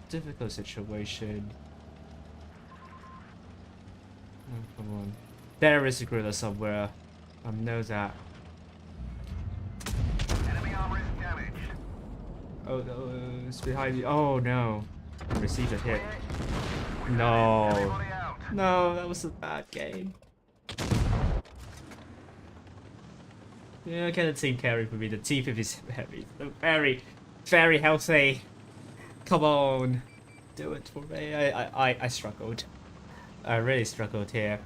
difficult situation. Oh, come on. There is a gorilla somewhere. I know that. Enemy armor is damaged. Oh no, it's behind me. Oh no. I received a hit. No. Everybody out. No, that was a bad game. Yeah, I kind of team carry for me. The T50 is very, very healthy. Come on, do it for me. I struggled. I really struggled here.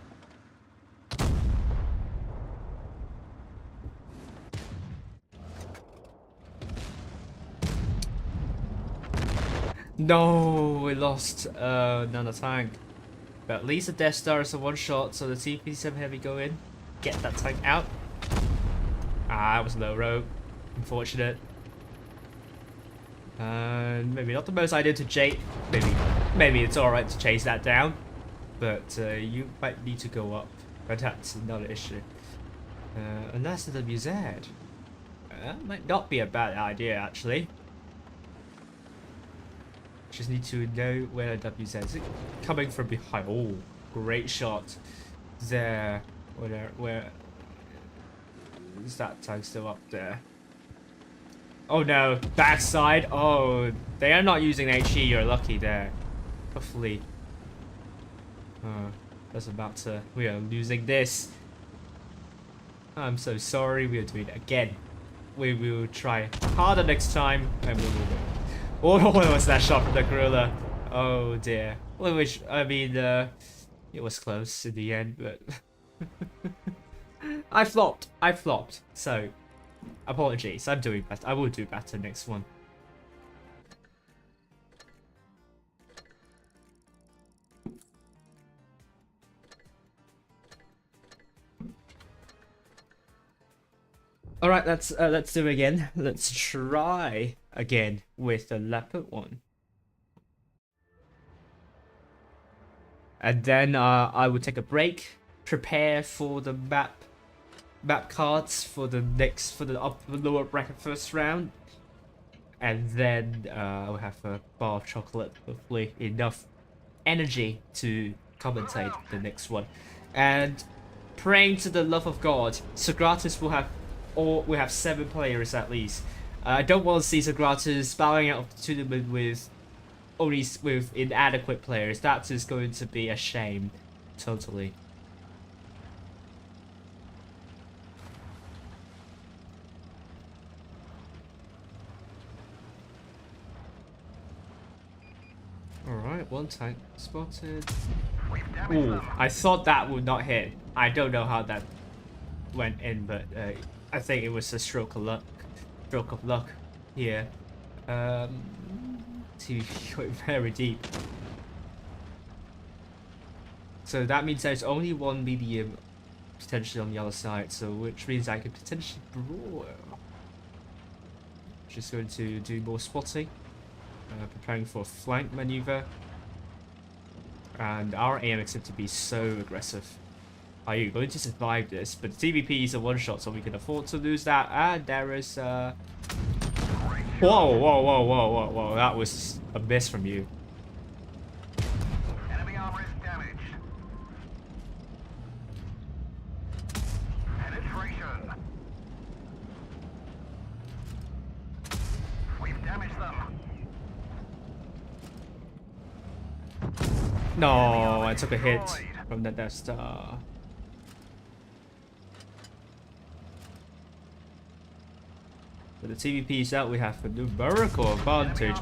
No, we lost another tank. But at least the Death Star is a one shot, so the TP7 Heavy go in, get that tank out. Ah, that was low rope. Unfortunate. Maybe not the most ideal to chase. Maybe it's alright to chase that down. But you might need to go up. But that's another issue. Unless the WZ. That might not be a bad idea actually. Just need to know where the WZ is. Coming from behind. Oh, great shot. There. Where is that tank still up there? Oh no, backside. Oh, they are not using HE. You're lucky there. Hopefully. That's about to. We are losing this. I'm so sorry. We are doing it again. We will try harder next time, and we will win. Oh, what was that shot from the gorilla? Oh dear. Well, I mean, it was close in the end, but I flopped. So, apologies. I'm doing better. I will do better next one. All right, let's do it again. Let's try again with the leopard one. And then I will take a break, prepare for the map cards for the lower bracket first round, and then I'll have a bar of chocolate, hopefully enough energy to commentate the next one. And praying to the love of God, Sagratis will have. Or we have 7 players at least. I don't want to see Sagratis bowing out of the tournament with inadequate players. That is going to be a shame, totally. All right, one tank spotted. Ooh, I thought that would not hit. I don't know how that went in, but. I think it was a stroke of luck. stroke of luck here. TVP going very deep. So that means there's only one medium potentially on the other side, so which means I could potentially brawl. Just going to do more spotting, preparing for a flank maneuver. And our aim is to be so aggressive. Are you going to survive this? But the TVP is a one-shot, so we can afford to lose that. And there is whoa, whoa, whoa, whoa, whoa, whoa! That was a miss from you. Enemy armor is damaged. Penetration. We've damaged them. No, I took a hit from that Death Star. But the TVP is out, we have a numerical advantage.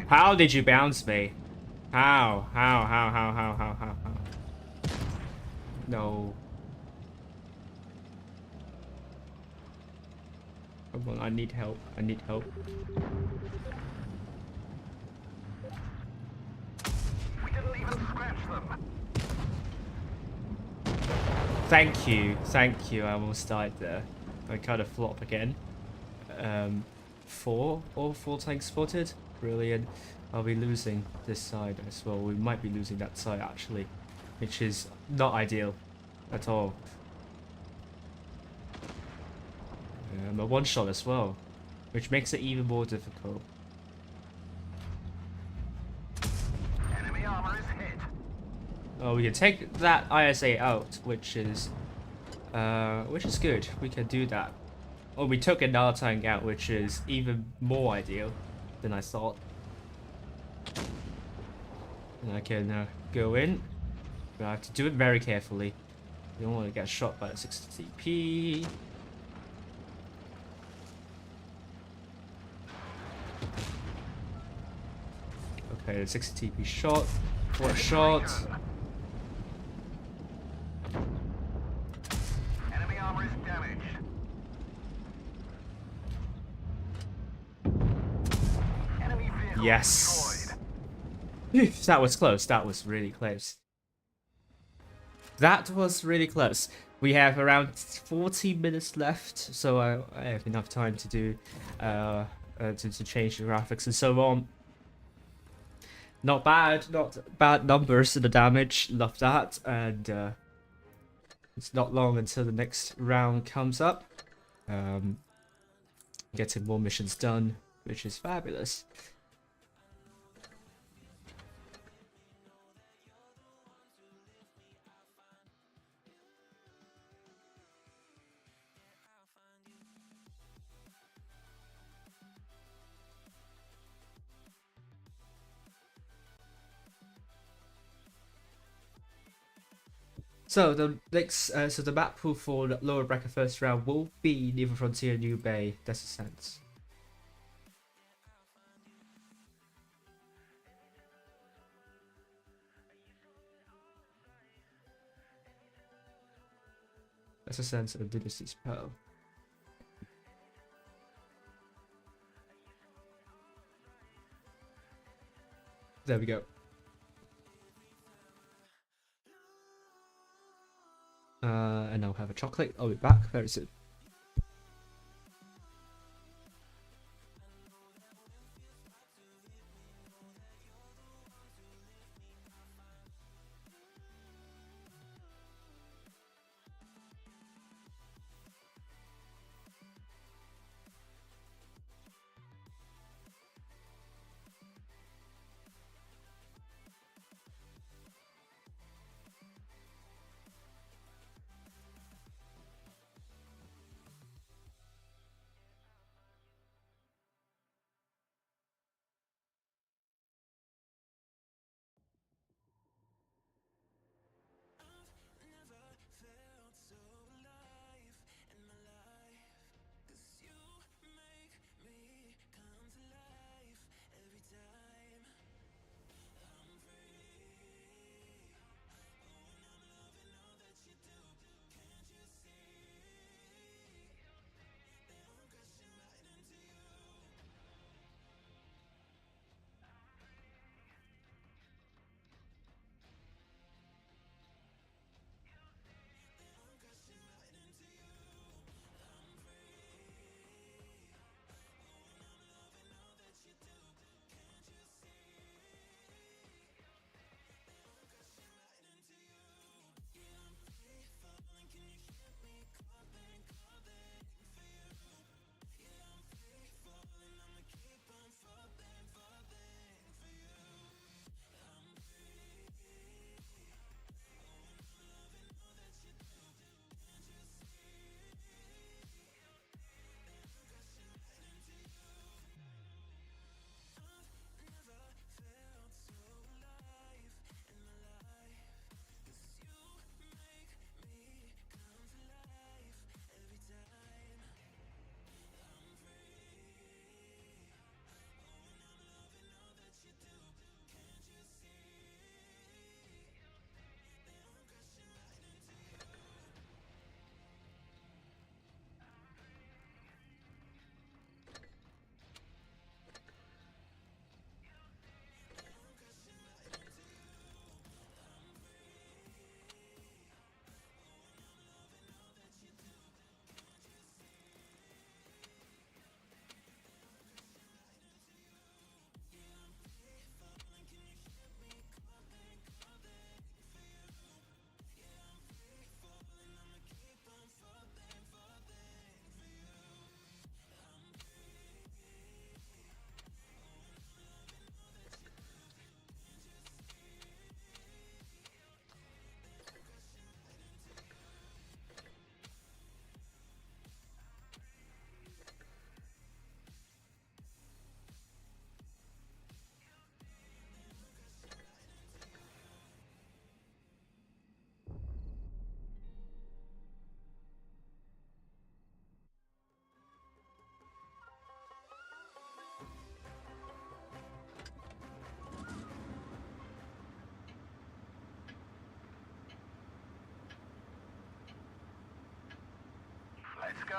How did you bounce me? How? How? No. Come on, I need help. I need help. We didn't even scratch them. Thank you. I almost died there. I kind of flop again. 4 tanks spotted. Brilliant. I'll be losing this side as well. We might be losing that side actually, which is not ideal at all. A one shot as well, which makes it even more difficult. Enemy armor is hit. Oh, we can take that ISA out, which is good. We can do that. Oh, we took another tank out, which is even more ideal than I thought. And I can go in, but I have to do it very carefully. You don't want to get shot by the 60TP. Okay, the 60TP shot. What shot? Enemy armor is damaged. Enemy vehicle Yes. destroyed. That was close. That was really close. That was really close. We have around 40 minutes left, so I have enough time to do to change the graphics and so on. Not bad numbers in the damage. Love that, and it's not long until the next round comes up. Getting more missions done, which is fabulous. So the next, so the map pool for the lower bracket first round will be Naval Frontier, New Bay. That's a sense. That's a sense of Dynasty's Pearl. There we go. And I'll have a chocolate. I'll be back very soon. Let's go.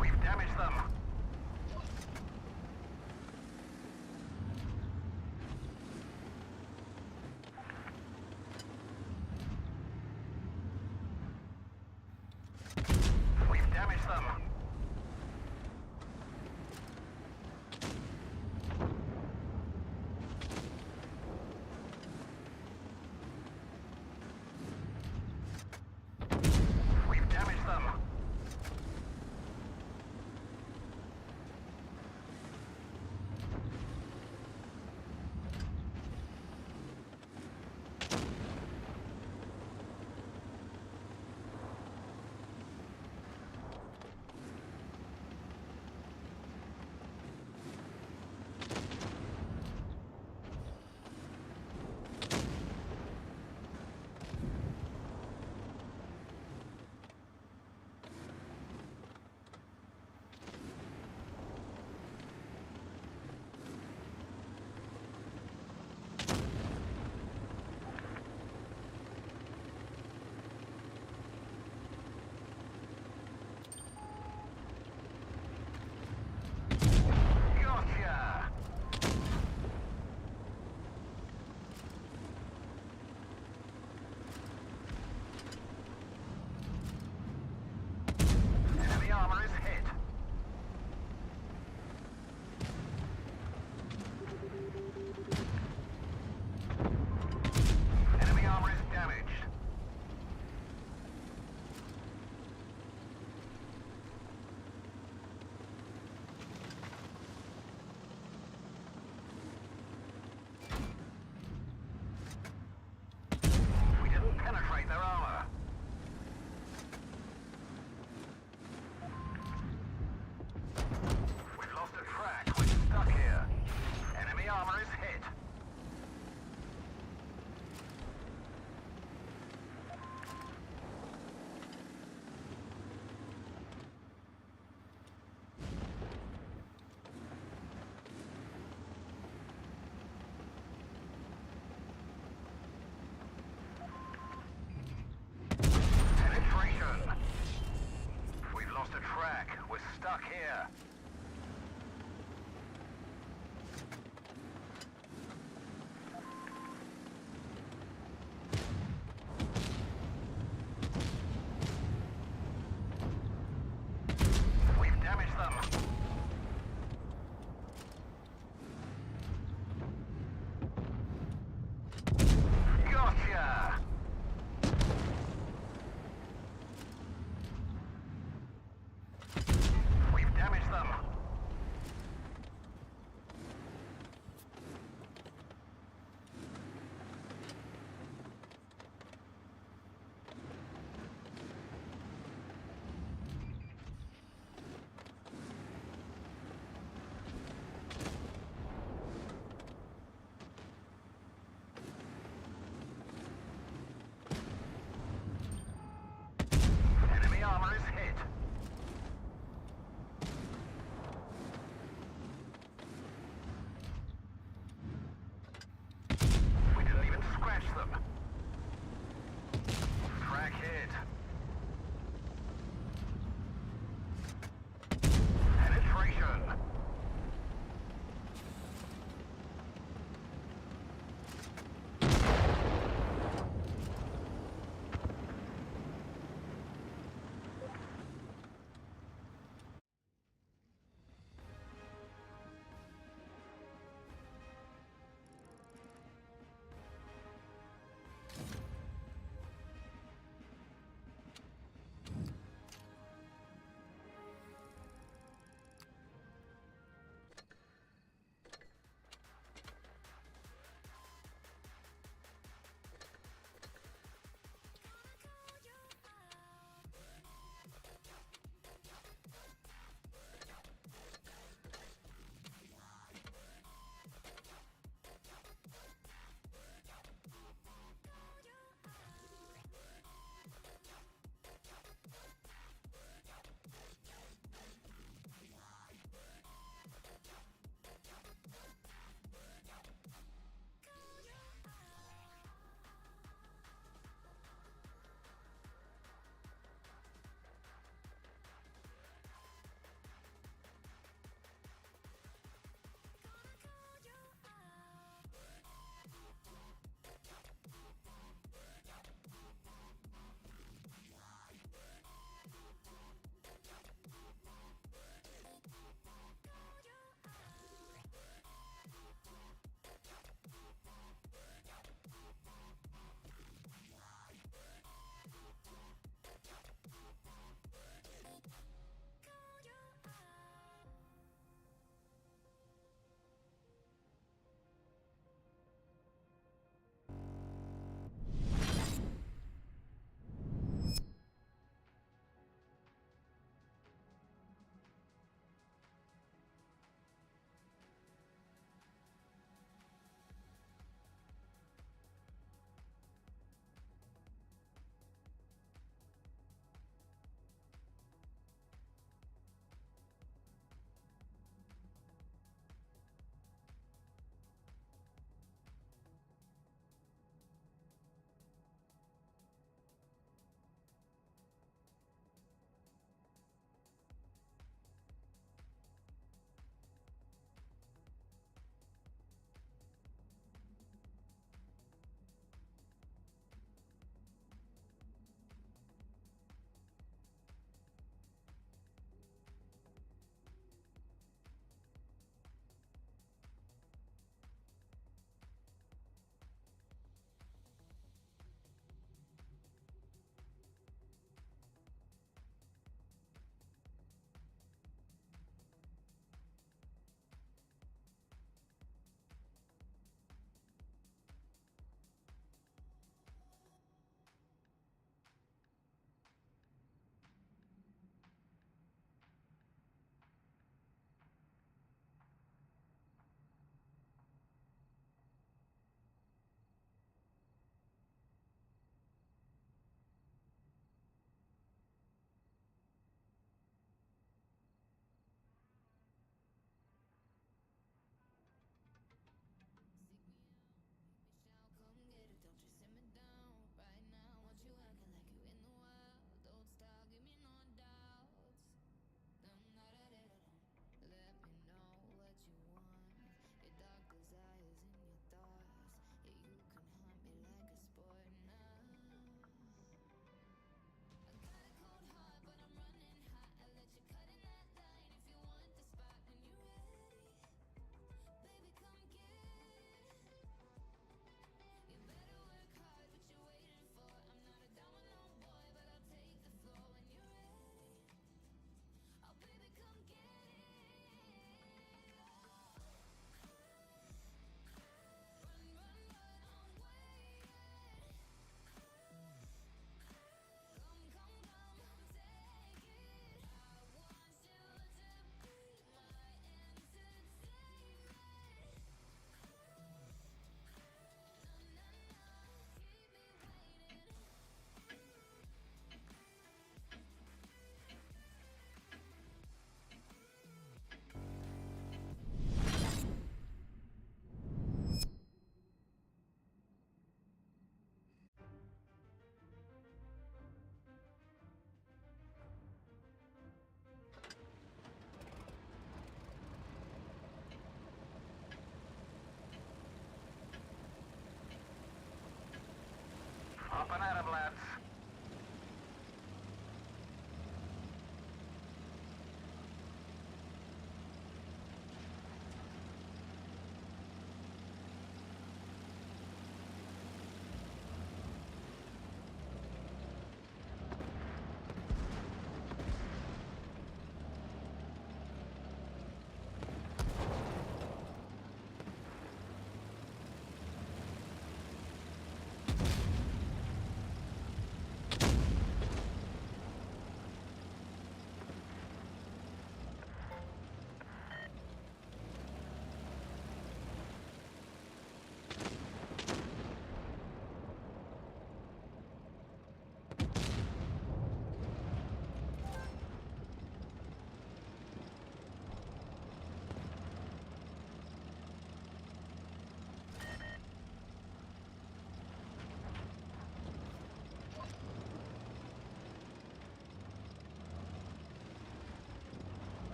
We've damaged them. We've damaged them. We've damaged them. Gotcha. Enemy armor is hit. Enemy armor is damaged. We didn't penetrate their armor. We've lost a track. We're stuck here. Enemy armor is hit. Penetration. We've lost a track. We're stuck here. We've damaged them. Gotcha. We've damaged them.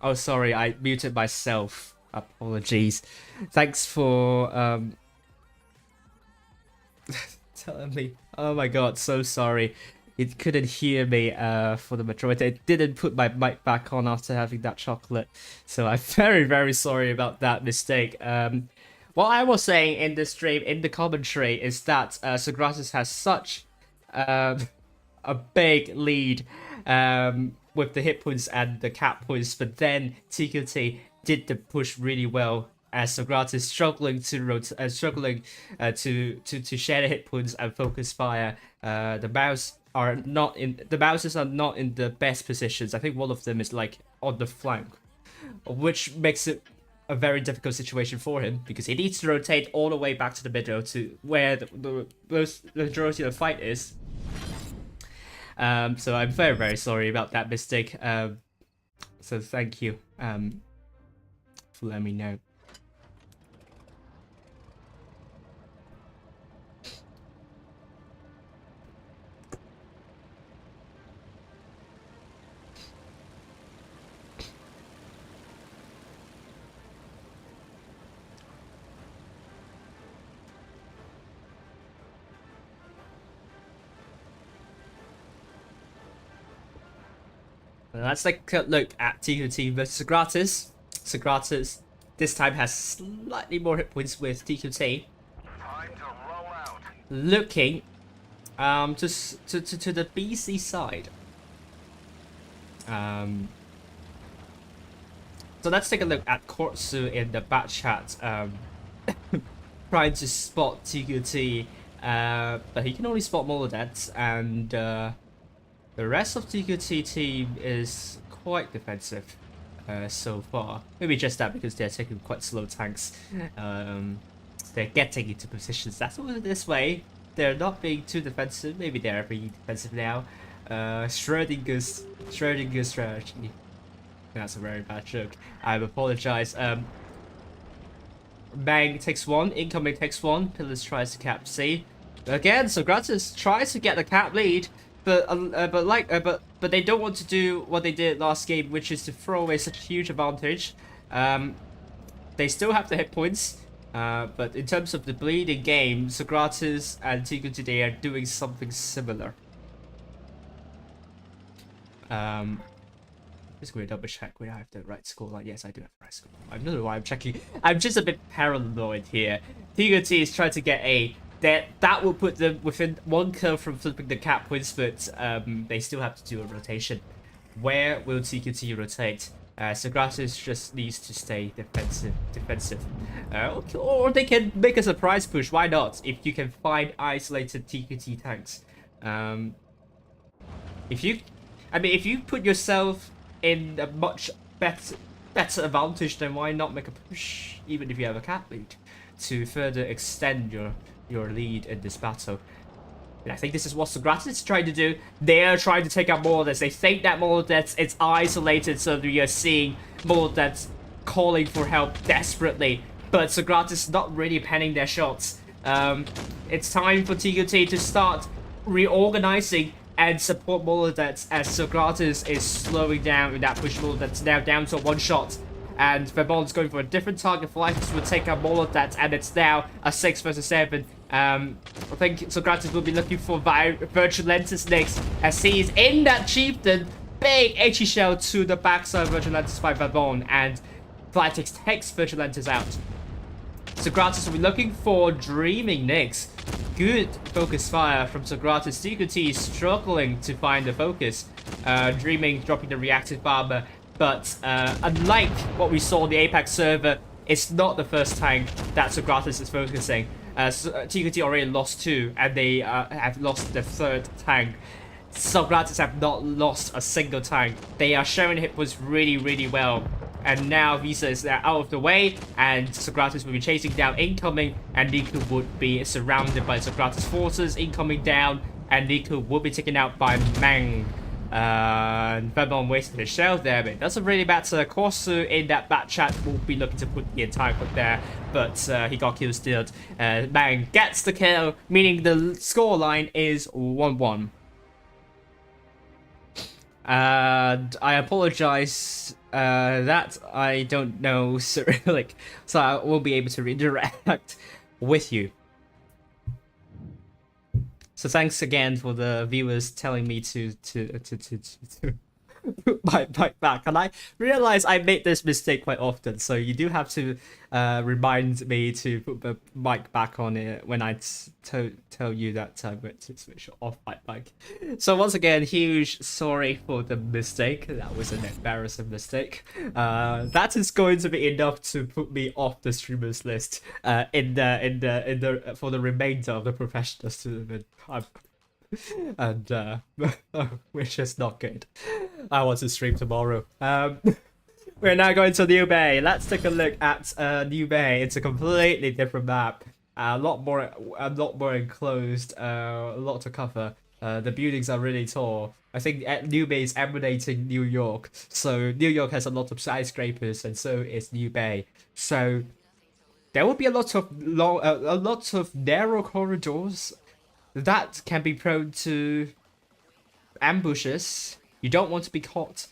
Oh, sorry, I muted myself. Apologies. Thanks for telling me. Oh my god, so sorry. It couldn't hear me for the majority. It didn't put my mic back on after having that chocolate. So I'm very, very sorry about that mistake. What I was saying in the stream, in the commentary, is that Socrates has such a big lead with the hit points and the cap points, but then TQT did the push really well as Socrates struggling to to share the hit points and focus fire. The mouses are not in the best positions. I think one of them is like on the flank, which makes it a very difficult situation for him because he needs to rotate all the way back to the middle to where the majority of the fight is. So I'm very, very sorry about that mistake. So thank you for letting me know. Let's take a look at TQT versus Socrates. Socrates this time has slightly more hit points with TQT. Time to roll out. Looking to the BC side. So let's take a look at Kortsu in the back chat. Trying to spot TQT, but he can only spot Molodets, and the rest of TQT team is quite defensive so far. Maybe just that because they're taking quite slow tanks. They're getting into positions that's all this way. They're not being too defensive. Maybe they're being defensive now. Schrodinger's strategy. That's a very bad joke. I apologize. Bang takes one. Incoming takes one. Pillars tries to cap C. Again, Socrates tries to get the cap lead. But they don't want to do what they did last game, which is to throw away such a huge advantage. They still have the hit points, but in terms of the bleeding game, Socrates and TQT today are doing something similar. Just going to double check whether I have the right scoreline. Yes, I do have the right scoreline. I don't know why I'm checking. I'm just a bit paranoid here. TQT is trying to get a. That will put them within one kill from flipping the cap points, but they still have to do a rotation. Where will TQT rotate? Socrates just needs to stay defensive. Or they can make a surprise push. Why not? If you can find isolated TQT tanks. If you put yourself in a much better advantage, then why not make a push, even if you have a cap lead, to further extend your lead in this battle. And I think this is what Socrates is trying to do. They're trying to take out Molodets. They think that Molodets is isolated, so we are seeing Molodets calling for help desperately. But Socrates is not really penning their shots. It's time for TQT to start reorganizing and support Molodets as Socrates is slowing down in that push. Molodets now down to one shot. And Vermon's going for a different target. Flights will take out Molodets, and it's now a 6 versus 7. I think Socrates will be looking for Virtulentus next, as he is in that chieftain. Big HE shell to the backside of Virtulentus by Vermon, and Flytex takes Virtulentus out. Socrates will be looking for Dreaming Nyx. Good focus fire from Socrates. TQT is struggling to find the focus. Dreaming dropping the reactive armor. But unlike what we saw on the Apex server, it's not the first tank that Socrates is focusing. TQT already lost 2, and they have lost the 3rd tank. Socrates have not lost a single tank. They are sharing hit points really, really well. And now Visa is out of the way, and Socrates will be chasing down incoming, and Niku would be surrounded by Socrates forces incoming down, and Niku will be taken out by Mang. Vermon wasted his shell there, but it doesn't really matter. Korsu in that back chat will be looking to put the entire clip there, but he got kill stealed. Mang gets the kill, meaning the scoreline is 1-1. And I apologize that I don't know Cyrillic, so I won't be able to interact with you. So thanks again for the viewers telling me to put my mic back, and I realize I made this mistake quite often, so you do have to remind me to put the mic back on it when I tell you that I'm going to switch off my mic. So once again, huge sorry for the mistake. That was an embarrassing mistake. That is going to be enough to put me off the streamers list in the for the remainder of the professionals tournament. And which is not good. I want to stream tomorrow. We're now going to New Bay. Let's take a look at New Bay. It's a completely different map. A lot more enclosed. A lot to cover. The buildings are really tall. I think New Bay is emulating New York. So New York has a lot of skyscrapers, and so is New Bay. So there will be a lot of narrow corridors that can be prone to ambushes. You don't want to be caught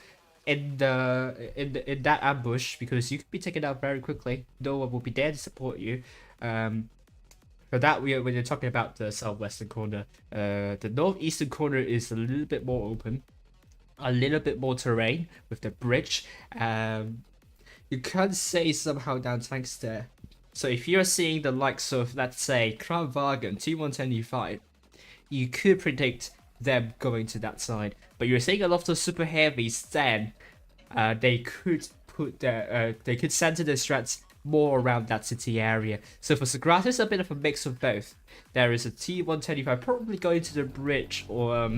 in that ambush because you could be taken out very quickly. No one will be there to support you. For that, when you're talking about the southwestern corner, the northeastern corner is a little bit more open, a little bit more terrain with the bridge. You can say somehow down tanks there. So if you're seeing the likes of, let's say, Kranwagen, T125, you could predict them going to that side. But you're seeing a lot of super heavies, then they could center their strats more around that city area. So for Sagratis, a bit of a mix of both. There is a T125 probably going to the bridge, or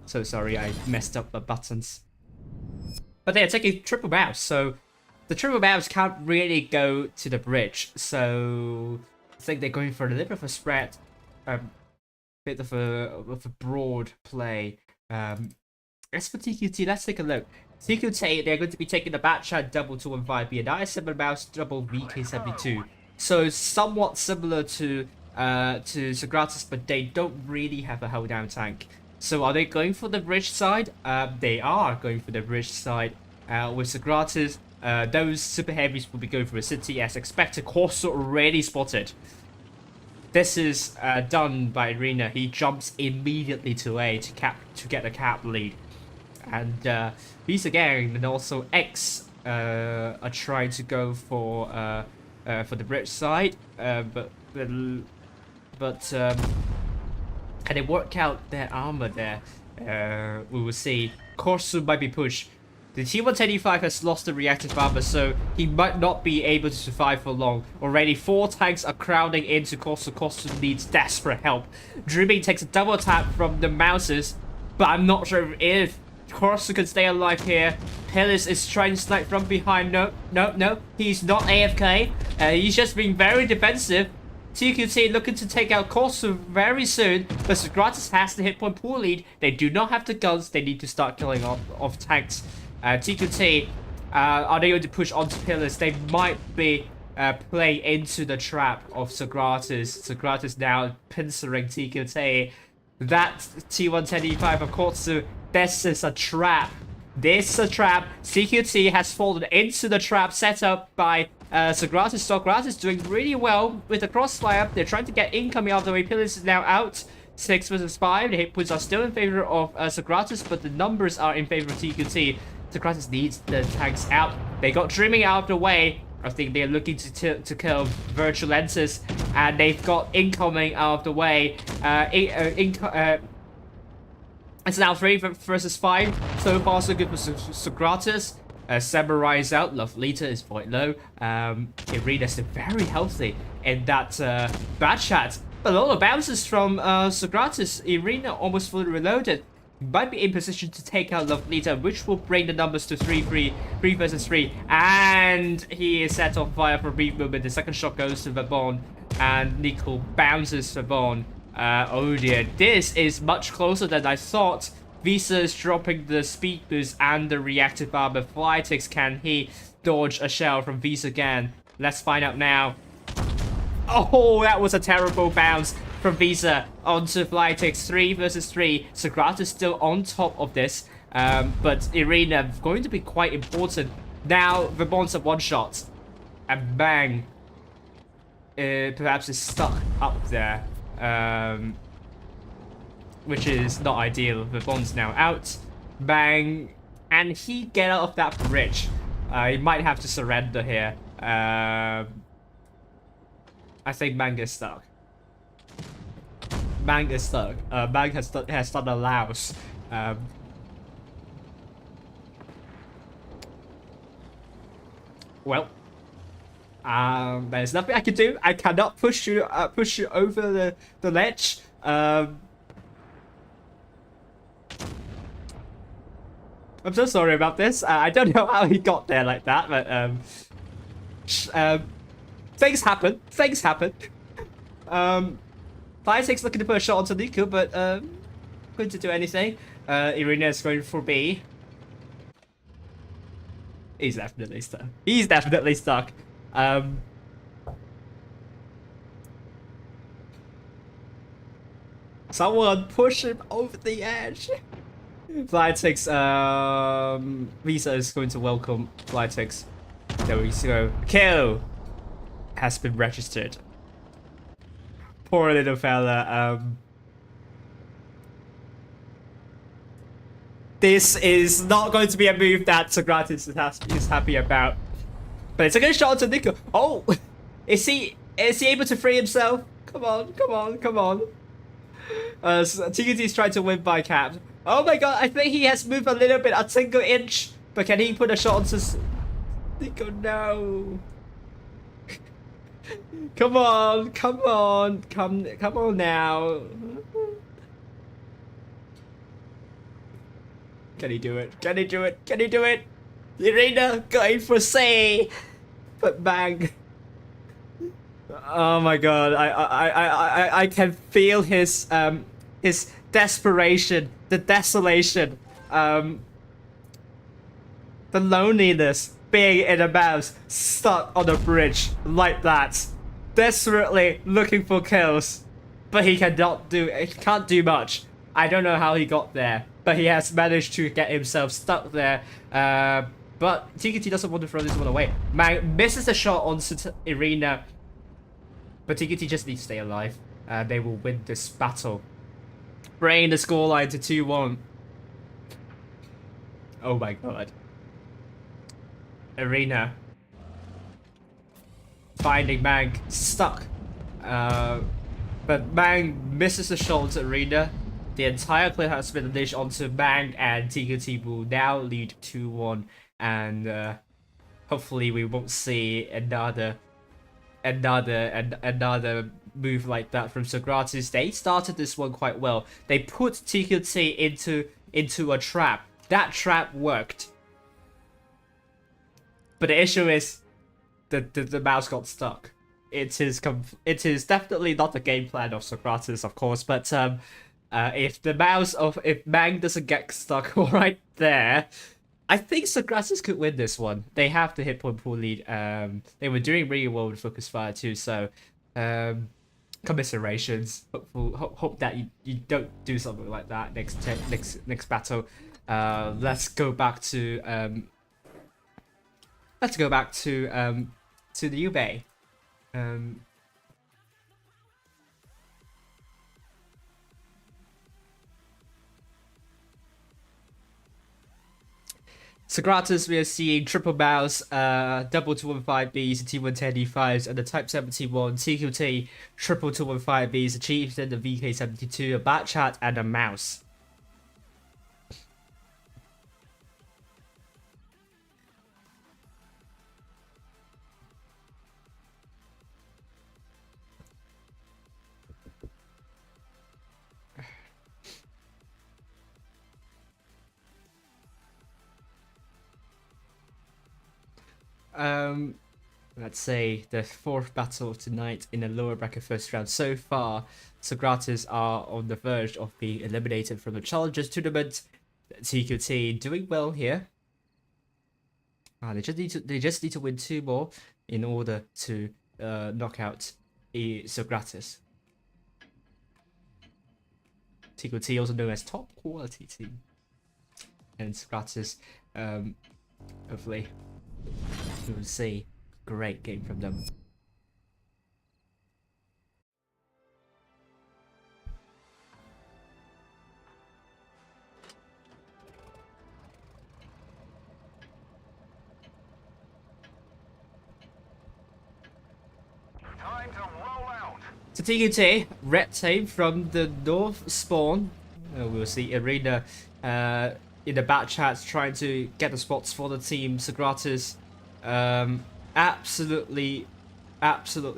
so sorry, I messed up the buttons. But they're taking triple bounce, so the triple bounce can't really go to the bridge. So I think they're going for a little bit of a spread, bit of a broad play. As for TQT, let's take a look. TQT, they're going to be taking the Batchat double 215B and I7 mouse double VK72. So somewhat similar to Sagratis, but they don't really have a hold down tank. So are they going for the bridge side? They are going for the bridge side. With Sagratis, those super heavies will be going for a city as expected. Corso already spotted. This is done by Arena. He jumps immediately to A to get the cap lead. And Visa Gang and also X are trying to go for the bridge side, but can they work out their armor there? We will see. Corso might be pushed. The T125 has lost the reactive armor, so he might not be able to survive for long. Already 4 tanks are crowding into Corso. Corso needs desperate help. Dreaming takes a double tap from the mouses, but I'm not sure if Corso can stay alive here. Pillis is trying to snipe from behind. No. He's not AFK. He's just being very defensive. TQT looking to take out Corso very soon, but Sagratis has the hit point pool lead. They do not have the guns. They need to start killing off tanks. TQT, are they going to push onto Pillars? They might be playing into the trap of Sagratis. Sagratis now pincering TQT. That T125 of Corso, this is a trap. This is a trap. TQT has fallen into the trap set up by Sagratis. Sagratis doing really well with the crossfire. They're trying to get incoming out of the way. Pillars is now out. 6 versus 5. The hit points are still in favor of Sagratis, but the numbers are in favor of TQT. Sagratis needs the tanks out. They got Dreaming out of the way. I think they're looking to kill Virtual Lenses, and they've got incoming out of the way. It's now 3 versus 5. So far, so good for Sagratis. Samurai is out. Lovelita is quite low. Irina's very healthy in that bad chat. But a lot of bounces from Sagratis. Irina almost fully reloaded. Might be in position to take out Lovelita, which will bring the numbers to 3 versus 3. And he is set on fire for a brief moment. The second shot goes to Vabon, and Nico bounces Vabon. Oh dear, this is much closer than I thought. Visa is dropping the speed boost and the reactive armor. Flytix, can he dodge a shell from Visa again? Let's find out now. Oh, that was a terrible bounce. from Visa onto Flytex 3 versus 3. Socrates still on top of this, but Irina going to be quite important. Now the bonds are one shot, and bang, perhaps is stuck up there, which is not ideal. The bond's now out, bang, and he get out of that bridge. He might have to surrender here. I think Bang is stuck. Bang is stuck. Bang has done a louse. Well, there's nothing I can do. I cannot push you over the ledge. I'm so sorry about this. I don't know how he got there like that, but things happen. Things happen. Flytek's looking to put a shot onto Nico, but going to do anything. Irina is going for B. He's definitely stuck. He's definitely stuck. Someone push him over the edge. Flytek's Visa is going to welcome Flytek's. There we go. Kill has been registered. Poor little fella. This is not going to be a move that Socrates is happy about. But it's a good shot to Nico. Oh, is he able to free himself? Come on, come on, come on. TQT is trying to win by cap. Oh my god, I think he has moved a little bit, a single inch. But can he put a shot onto Nico? No. Come on, come on, come on now. Can he do it? Can he do it? Can he do it? Irina going for say, but bang. Oh my god, I can feel his desperation, the desolation, the loneliness, being in a mouse stuck on a bridge like that, desperately looking for kills, but he can't do much. I don't know how he got there, but he has managed to get himself stuck there. But TKT doesn't want to throw this one away. Man misses a shot on Irina, but TKT just needs to stay alive. They will win this battle, bringing the scoreline to 2-1. Oh my god. Irina finding Mang stuck, but Mang misses the shot to Irina. The entire clip has been unleashed onto Mang, and TQT will now lead 2-1, and hopefully we won't see another move like that from Socrates. They started this one quite well. They put TQT into a trap. That trap worked. But the issue is the mouse got stuck. It is definitely not the game plan of Socrates, of course, but if Mang doesn't get stuck right there, I think Socrates could win this one. They have the hit point pool lead. They were doing really well with Focus Fire too, so commiserations. Hope that you don't do something like that next battle. Let's go back to the UB. Socrates, we are seeing triple mouse, double 215Bs, T110D5s, and the Type 71 TQT triple 215Bs achieved in the VK72, a bat chat, and a mouse. Let's say the fourth battle of tonight in the lower bracket first round. So far, Socrates are on the verge of being eliminated from the Challengers tournament. TQT doing well here. They just need to win 2 more in order to knock out Socrates. TQT, also known as top quality team. And Socrates, hopefully we will see great game from them. Time to roll out. So TQT, red team from the north spawn. We'll see Arena in the back chats trying to get the spots for the team. Socrates absolutely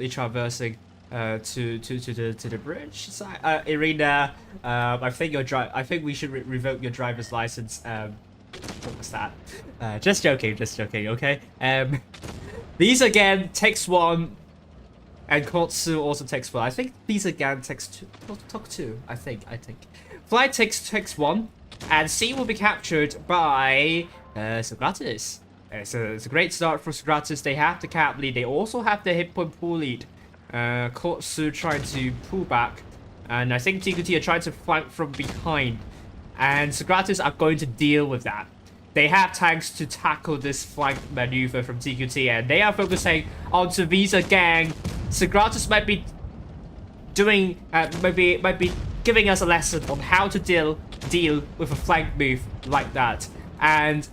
traversing to the bridge side. Arena, I think we should revoke your driver's license. What was that? Just joking, okay? These again takes one. And Kotsu also takes one. I think these again takes two. Talk two. I think. Flight takes one, and C will be captured by Socrates. It's a great start for Socrates. They have the cap lead. They also have the hit point pool lead. Kotsu trying to pull back, and I think TQT are trying to flank from behind, and Socrates are going to deal with that. They have tanks to tackle this flank maneuver from TQT, and they are focusing onto Visa Gang. Socrates might be doing, might be giving us a lesson on how to deal with a flank move like that. And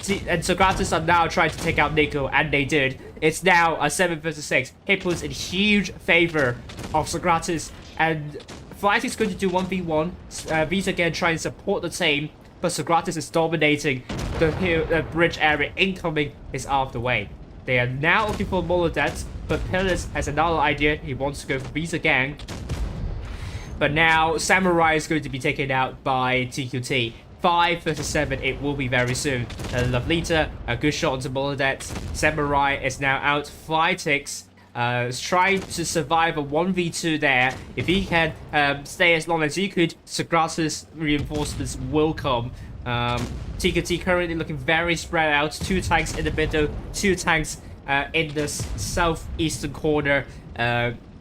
Socrates are now trying to take out Nico, and they did. It's now a 7 versus 6. Hit points in huge favor of Socrates, and Flight is going to do 1v1. Visa Gang trying to support the team, but Socrates is dominating the bridge area. Incoming is out of the way. They are now looking for Molodet, but Pillars has another idea. He wants to go for Visa Gang. But now Samurai is going to be taken out by TQT. 5 versus 7, it will be very soon. Lovelita, a good shot onto Molodet. Samurai is now out. Flytix is trying to survive a 1v2 there. If he can stay as long as he could, Socrates reinforcements will come. TQT currently looking very spread out. 2 tanks in the middle, 2 tanks in the southeastern corner.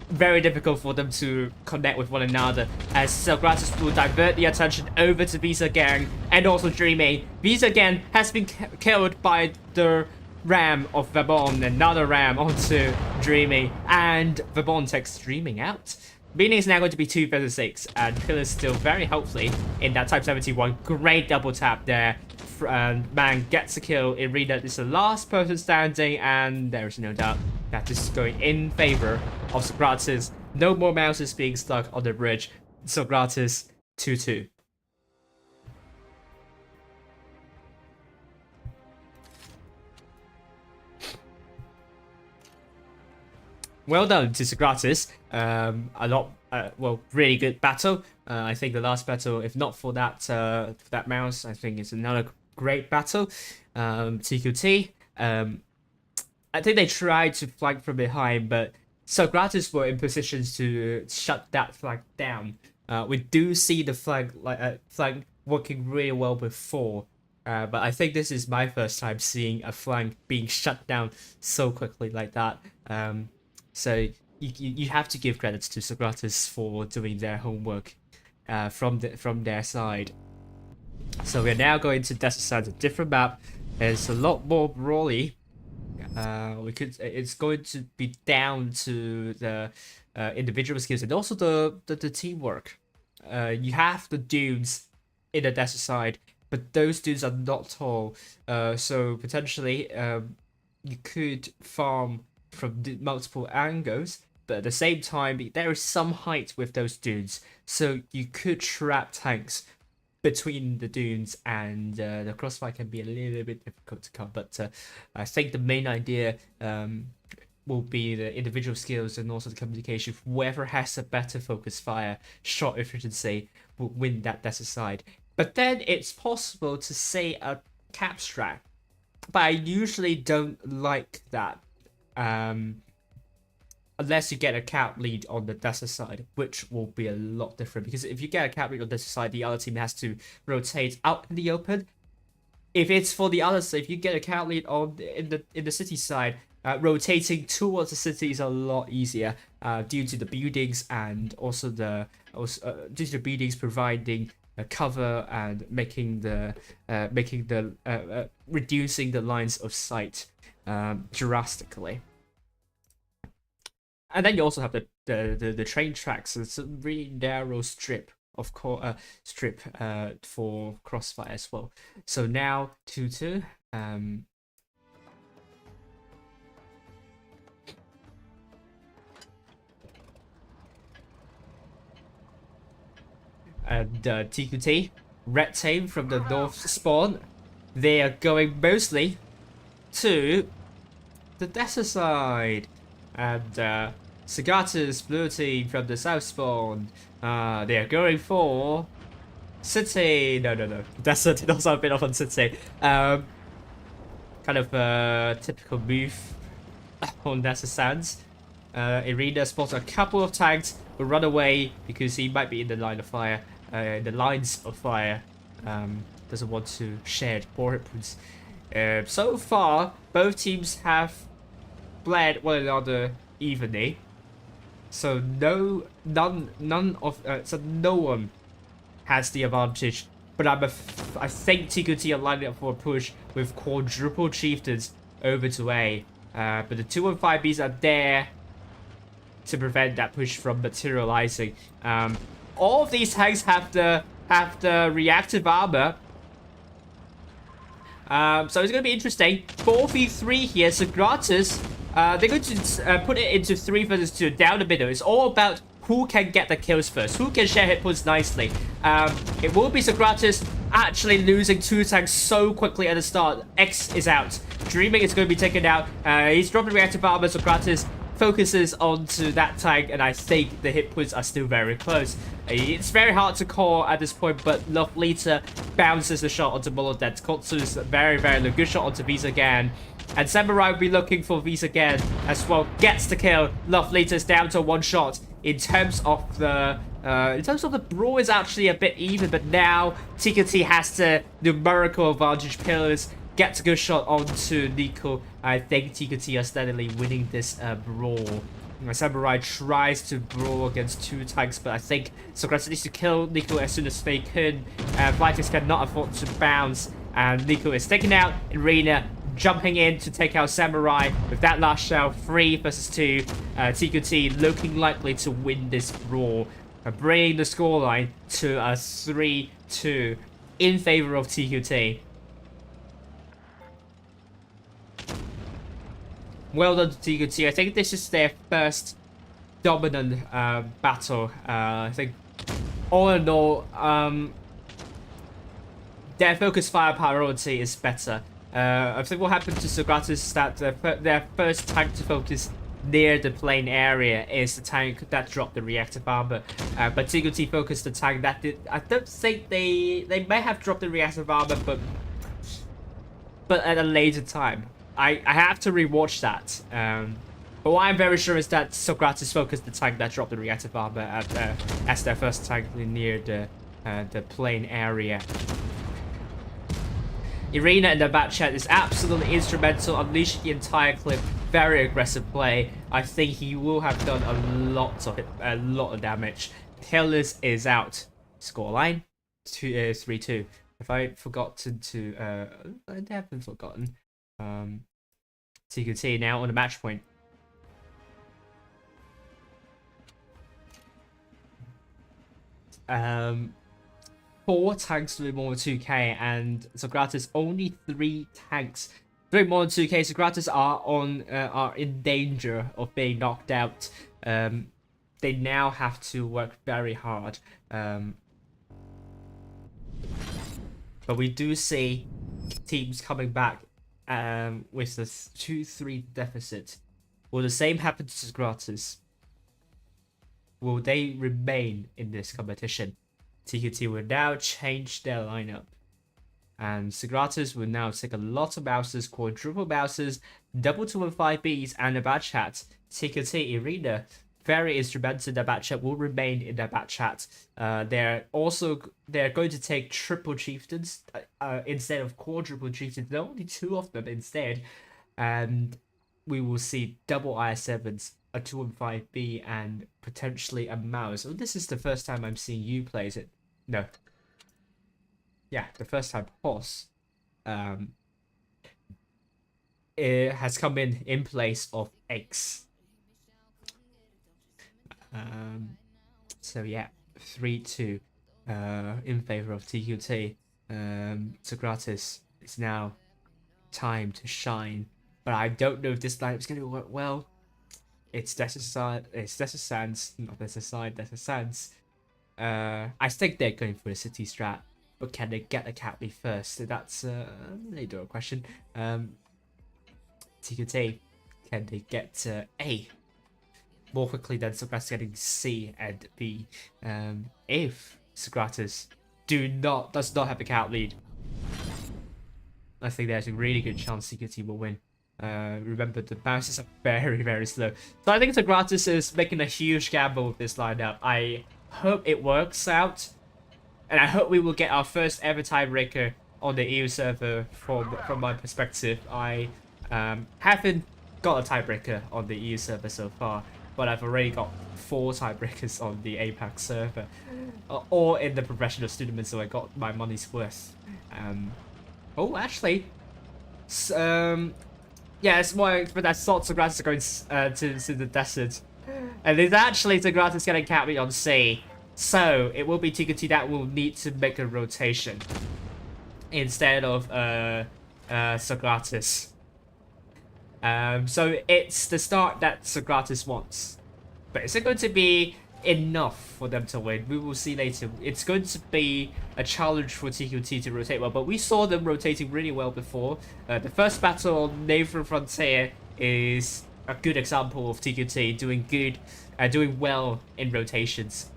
Very difficult for them to connect with one another, as Socrates will divert the attention over to Visa Gang and also Dreamy. Visa Gang has been killed by the ram of Vabon, another ram onto Dreamy, and Vabon takes Dreaming out. Meaning it's now going to be 2 versus 6, and Pillar's still very helpfully in that Type 71. Great double tap there. Man gets a kill. Irina is the last person standing, and there is no doubt that this is going in favor of Socrates. No more mouses being stuck on the bridge. Socrates 2-2. Well done to Socrates. Really good battle. I think the last battle, if not for that mouse, I think it's another great battle. TQT. I think they tried to flank from behind, but Socrates were in positions to shut that flank down. We do see the flank working really well before. But I think this is my first time seeing a flank being shut down so quickly like that. So you have to give credits to Socrates for doing their homework from their side. So we're now going to Desert, a different map. It's a lot more brawly. It's going to be down to the individual skills and also the teamwork. You have the dudes in the desert side, but those dudes are not tall. So potentially you could farm from multiple angles, but at the same time there is some height with those dudes, so you could trap tanks between the dunes, and the crossfire can be a little bit difficult to come. But I think the main idea will be the individual skills and also the communication. Whoever has a better focus fire, shot efficiency will win that desert side. But then it's possible to say a cap strat, but I usually don't like that. Unless you get a cap lead on the desert side, which will be a lot different, because if you get a cap lead on the desert side, the other team has to rotate out in the open. If it's for the other side, if you get a cap lead on in the city side, rotating towards the city is a lot easier due to the buildings, and also due to the buildings providing cover and making the reducing the lines of sight drastically. And then you also have the train tracks. It's a really narrow strip of strip for crossfire as well. So now 2-2. And TQT, red team from the north spawn, they are going mostly to the desert side. And Sagata's blue team from the south spawn, they are going for city. No. Desert, it also a bit off on city. Kind of a typical move on desert sands. Irina spots a couple of tanks, but run away because he might be in the line of fire. The lines of fire. Doesn't want to share bullet points. So far, both teams have bled one another evenly. So no one has the advantage. But I think TQT are lining up for a push with quadruple chieftains over to A. But the 215Bs are there to prevent that push from materializing. All of these tanks have the reactive armor. So it's going to be interesting. 4v3 here, so gratis. They're going to put it into 3 versus 2 down the middle. It's all about who can get the kills first, who can share hit points nicely. It will be Socrates actually losing 2 tanks so quickly at the start. X is out. Dreaming is going to be taken out. He's dropping reactive armor. Socrates focuses onto that tank, and I think the hit points are still very close. It's very hard to call at this point, but Lovelita bounces the shot onto Molodet. Kotsu's very low. Good shot onto Visa again. And Samurai will be looking for Visa again as well. Gets the kill. Lovelita's down to 1 shot. In terms of the brawl is actually a bit even, but now TKT has the numerical advantage. Pillars gets a good shot onto Nico. I think TKT are steadily winning this brawl. Samurai tries to brawl against 2 tanks, but I think Socrates needs to kill Nico as soon as they can. Fighters cannot afford to bounce, and Nico is taken out. Irina jumping in to take out Samurai with that last shell. 3 versus 2. TQT looking likely to win this brawl, bringing the scoreline to a 3-2 in favor of TQT. Well done to TQT. I think this is their first dominant battle. I think all in all, their focus fire priority is better. I think what happened to Socrates is that their first tank to focus near the plane area is the tank that dropped the reactive armor. But TQT focused the tank that did. I don't think they may have dropped the reactive armor, but at a later time. I have to rewatch that. But what I'm very sure is that Socrates focused the tank that dropped the reactive armor as their first tank near the plane area. Irina in the back chat is absolutely instrumental, unleashing the entire clip. Very aggressive play. I think he will have done a lot of damage. Taylor's is out. Scoreline 3-2. If I forgotten to I haven't forgotten. TQT now on the match point. Four tanks to more than 2k, and Socrates only 3 tanks. 3 more than 2k. Socrates are in danger of being knocked out. They now have to work very hard. But we do see teams coming back with the 2-3 deficit. Will the same happen to Socrates? Will they remain in this competition? TQT will now change their lineup. And Socrates will now take a lot of bounces, quadruple bounces, double 215Bs, and a bad chat. TQT, Irina, very instrumental in the back chat, will remain in the back chat. They're going to take triple chieftains instead of quadruple chieftains. There are only 2 of them instead. And we will see double IS7s, a 215B, and potentially a mouse. Oh, this is the first time I'm seeing you plays it. No. the first time pause, it has come in place of X. So yeah, 3-2 in favor of TQT. Socrates, it's now time to shine, but I don't know if this lineup is going to work well. It's Desasans, not Desasans, Desasans. I think they're going for the city strat, but can they get a cat lead first? That's a door question. TQT, can they get A more quickly than Socrates getting C and B? If Socrates does not have a cat lead, I think there's a really good chance TQT will win. Remember, the bounces are very, very slow. So I think Socrates is making a huge gamble with this lineup. I hope it works out, and I hope we will get our first ever tiebreaker on the EU server. From my perspective, I haven't got a tiebreaker on the EU server so far, but I've already got 4 tiebreakers on the APAC server, or in the professional tournament, so I got my money's worth. Oh, actually, yeah, it's more, but I thought Socrates are going to the desert, and it's actually Socrates getting cat meat on C, so it will be TQT that will need to make a rotation instead of Socrates. So it's the start that Socrates wants, but is it going to be enough for them to win? We will see later. It's going to be a challenge for TQT to rotate well, but we saw them rotating really well before. The first battle on Naval Frontier is a good example of TQT doing well in rotations.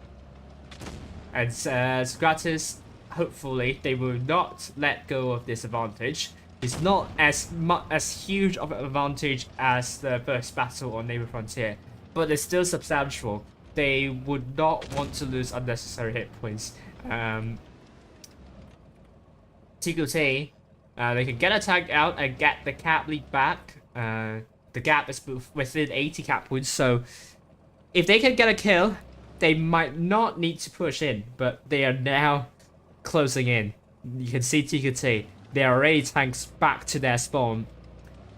And Socrates, hopefully they will not let go of this advantage. It's not as huge of an advantage as the first battle on Naval Frontier, but it's still substantial. They would not want to lose unnecessary hit points. TQT, they can get a tank out and get the cap lead back. The gap is within 80 cap points, so if they can get a kill, they might not need to push in, but they are now closing in. You can see TQT, they are already tanks back to their spawn,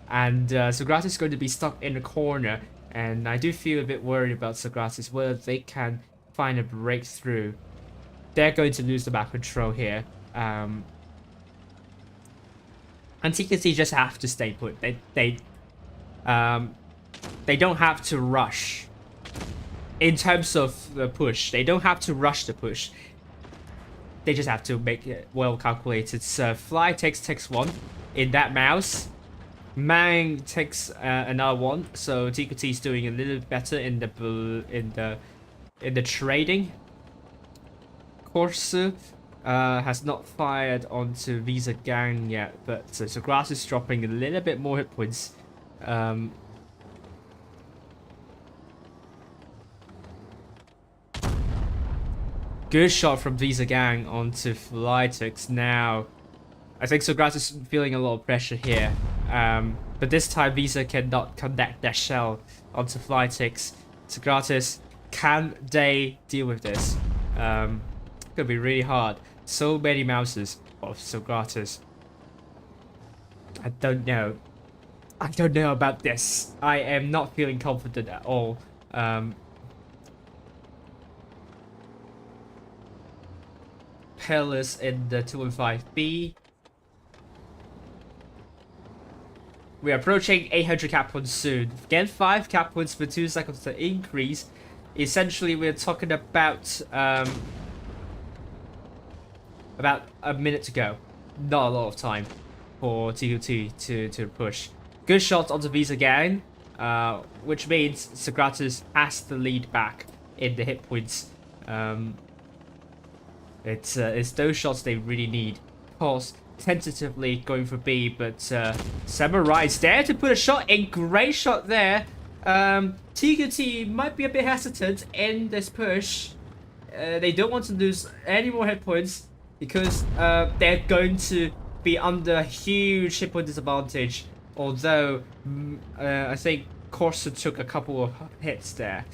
and Socrates is going to be stuck in the corner. And I do feel a bit worried about Socrates, whether they can find a breakthrough. They're going to lose the map control here. And TQT just have to stay put. They don't have to rush. In terms of the push, they don't have to rush the push. They just have to make it well calculated. So Fly takes 1 in that mouse. Mang takes another 1, so TQT is doing a little better in the trading. Corsu has not fired onto Visa Gang yet, but Socrates is dropping a little bit more hit points. Good shot from Visa Gang onto Flytix now. I think Socrates is feeling a lot of pressure here. But this time Visa cannot connect their shell onto Flytix. Socrates, can they deal with this? Gonna be really hard. So many mouses of Socrates. I don't know. I don't know about this. I am not feeling confident at all. Palace in the 215B. We're approaching 800 cap points soon. Again, 5 cap points for 2 seconds to increase. Essentially, we're talking about a minute to go. Not a lot of time for TQT to push. Good shot onto Visa Gang, which means Socrates has the lead back in the hit points. It's those shots they really need. Of course, tentatively going for B, but Samurai is there to put a shot in. Great shot there. TQT might be a bit hesitant in this push. They don't want to lose any more hit points because they're going to be under a huge hit point disadvantage. Although I think Corsa took a couple of hits there.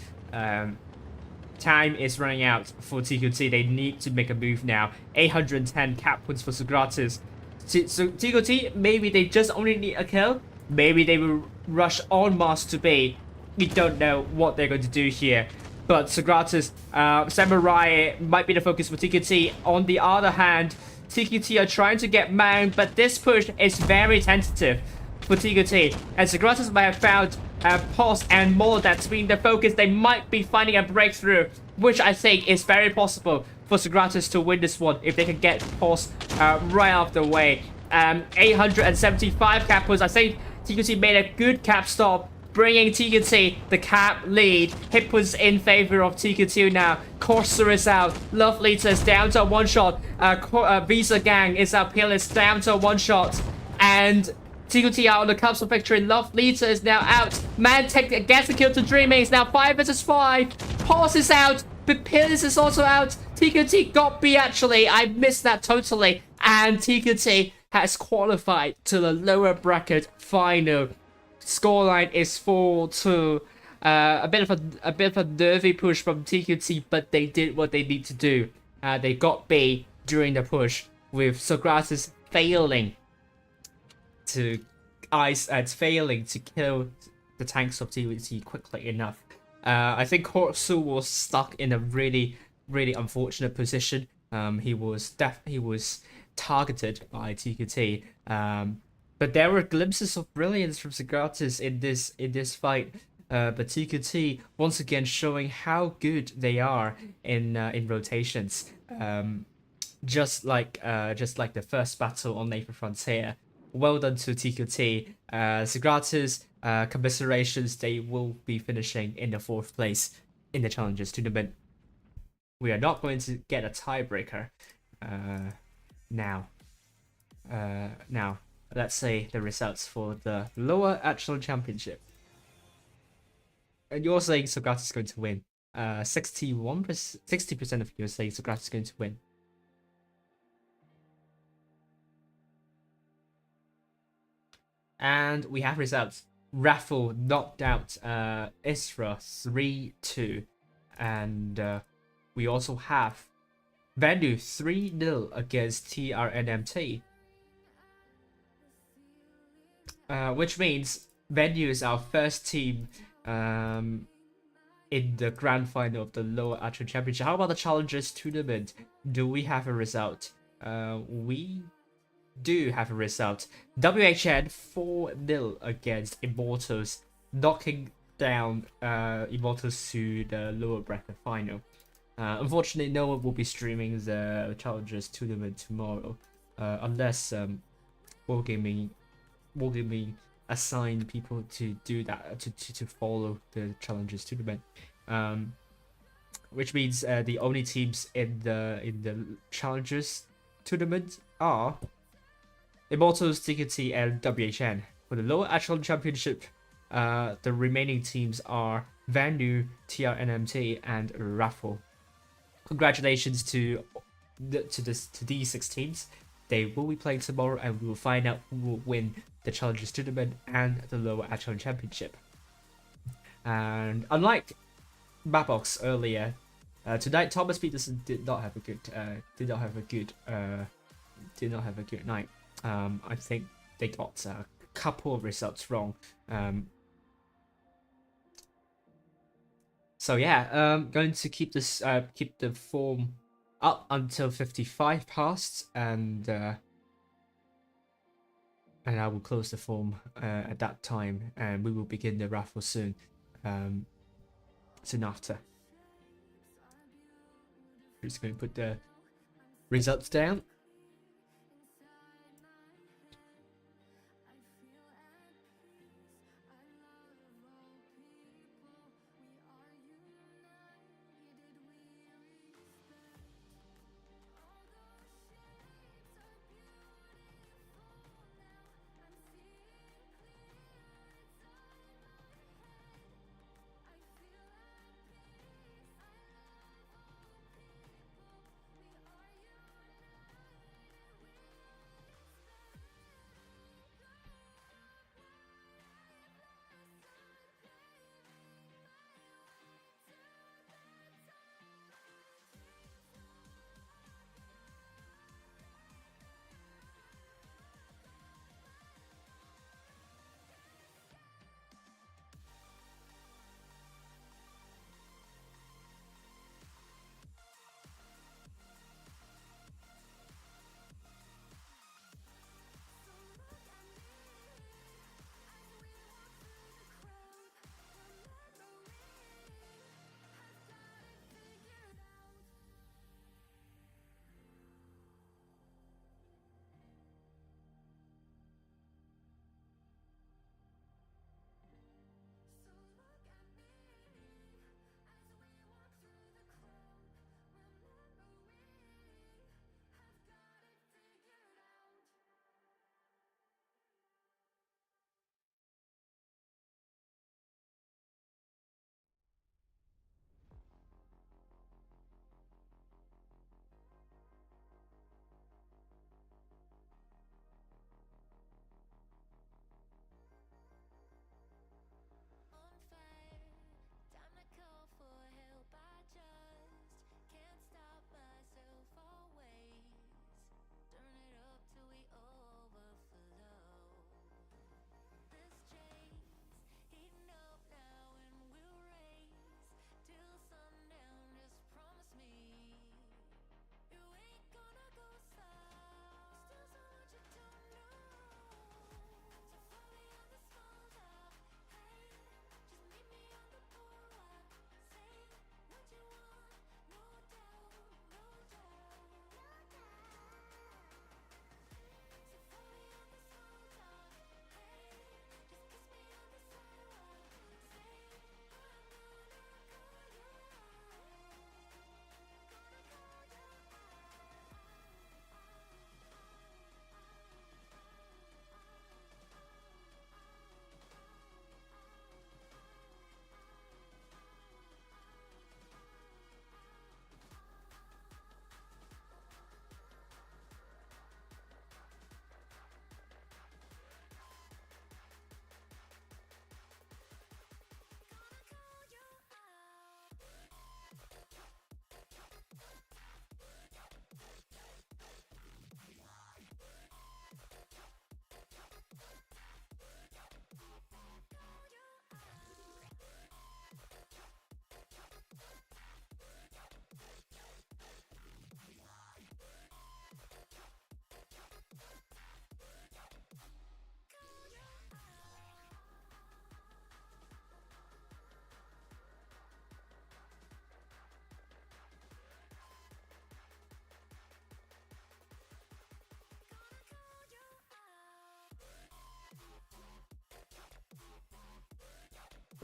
time is running out for TQT. They need to make a move now. 810 cap points for Socrates. So TQT, maybe they just only need a kill. Maybe they will rush on Master B. We don't know what they're going to do here. But Socrates, Samurai might be the focus for TQT. On the other hand, TQT are trying to get mount, but this push is very tentative for TQT. And Socrates might have found Pulse and more that's being the focus. They might be finding a breakthrough, which I think is very possible for Socrates to win this one if they can get Pulse right off the way. 875 cap points. I think TQT made a good cap stop, bringing TQT the cap lead. Hit points in favor of TQT now. Corsair is out. Love Leader is down to a one-shot. Visa Gang is out. Peerless down to a one-shot. And TQT are on the cusp of victory. Love Leader is now out. Mantech gets the kill to Dreaming. It's now 5 versus 5. Pulse is out. But Peerless is also out. TQT got B actually. I missed that totally. And TQT has qualified to the lower bracket final. Scoreline is 4-2. A bit of a nervy push from TQT, but they did what they need to do. They got B during the push, with Socrates failing to kill the tanks of TQT quickly enough. I think Corsair was stuck in a really unfortunate position. He was targeted by TQT. But there were glimpses of brilliance from Socrates in this fight. But TQT once again showing how good they are in rotations. Just like the first battle on Nathan Frontier. Well done to TQT. Socrates, commiserations. They will be finishing in the 4th place in the Challengers tournament. We are not going to get a tiebreaker now. Now, let's say the results for the lower echelon championship. And you're saying Socrates is going to win. 60% of you are saying Socrates is going to win. And we have results. Raffle knocked out Isra 3-2. And we also have Venue 3-0 against TRNMT. Which means Venue is our first team in the grand final of the lower echelon championship. How about the Challengers tournament? Do we have a result? We do have a result. WHN 4-0 against Immortals, knocking down Immortals to the lower bracket final. Unfortunately, no one will be streaming the Challengers tournament tomorrow, unless Wargaming assign people to do that, to follow the Challengers tournament. Which means the only teams in the Challengers tournament are Immortals, TQT, and WHN. For the lower echelon championship, the remaining teams are Venue, TRNMT, and Raffle. Congratulations to these 6 teams. They will be playing tomorrow, and we will find out who will win the Challengers tournament and the lower echelon championship. And unlike Mapbox earlier, tonight Thomas Peterson did not have a good night. I think they got a couple of results wrong. So yeah, going to keep the form up until 55 passed, and I will close the form at that time, and we will begin the raffle soon. Soon after. Just going to put the results down.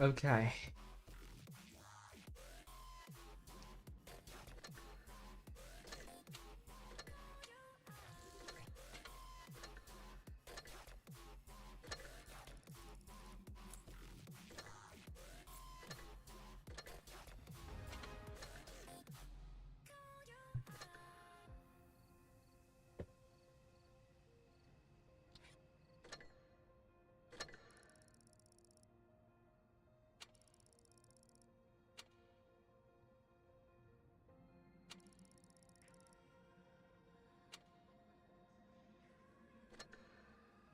Okay.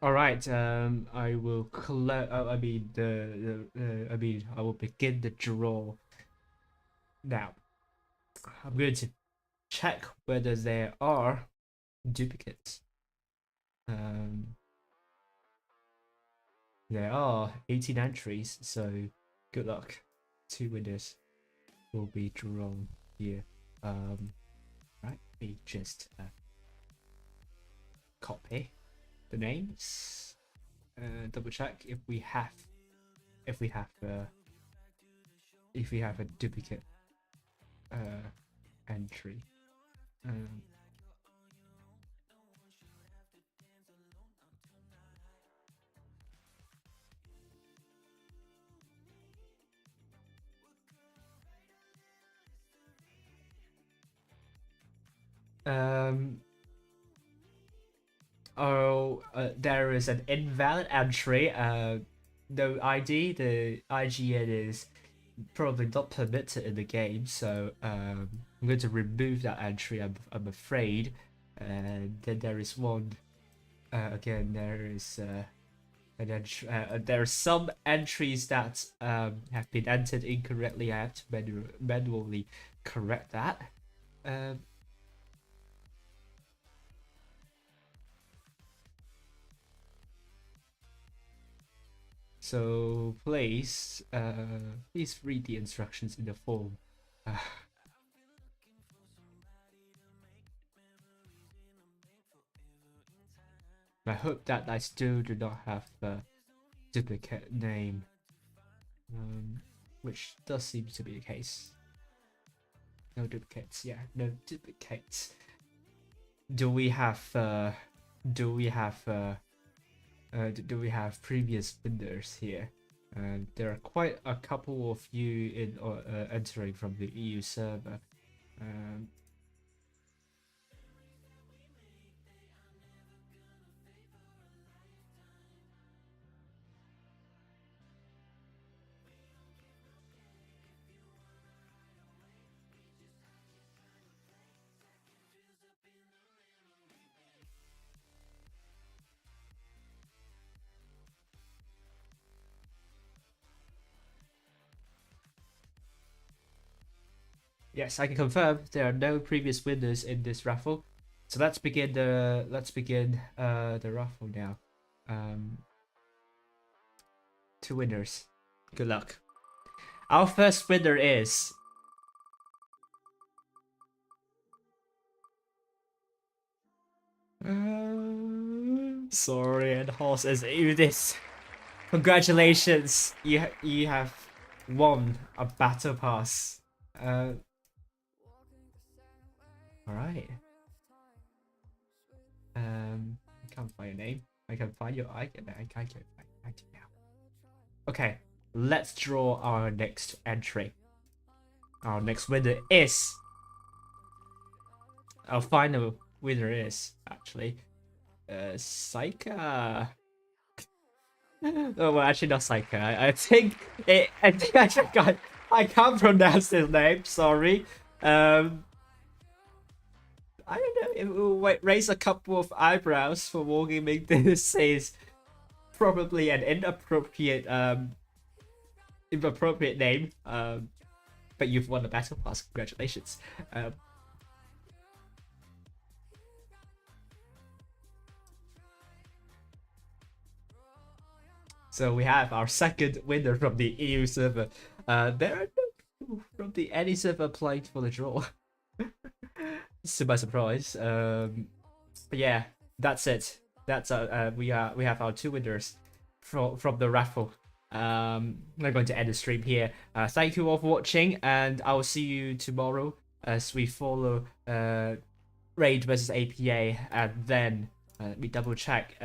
All right. I will collect. I mean I mean I will begin the draw now. I'm going to check whether there are duplicates. There are 18 entries, so good luck. 2 winners will be drawn here. Right, let me just copy the names. Double check if we have a duplicate entry. There is an invalid entry. No ID. The IGN is probably not permitted in the game, so I'm going to remove that entry. I'm afraid. And then there is one. Again, there is an entry. There are some entries that have been entered incorrectly. I have to manually correct that. So please read the instructions in the form. I hope that I still do not have a duplicate name, which does seem to be the case. No duplicates, yeah, no duplicates. Do we have previous winners here? There are quite a couple of you in entering from the EU server. Yes, I can confirm there are no previous winners in this raffle. So let's begin the raffle now. 2 winners. Good luck. Our first winner is sorry, and horse is this. Congratulations, you have won a battle pass. All right. I can't find your name. I can find your icon. I can't find it now. Okay, let's draw our next entry. Our next winner is. Our final winner is actually Saika. Oh well, actually not Saika. I think I can't pronounce his name. Sorry. I don't know. It will raise a couple of eyebrows for Wargaming. This is probably an inappropriate name. But you've won the battle pass. Congratulations. So we have our second winner from the EU server. There are no from the any server playing for the draw. To my surprise. But yeah, that's it. That's we have our 2 winners from the raffle. I'm going to end the stream here. Thank you all for watching, and I will see you tomorrow as we follow Raid versus APA, and then we double check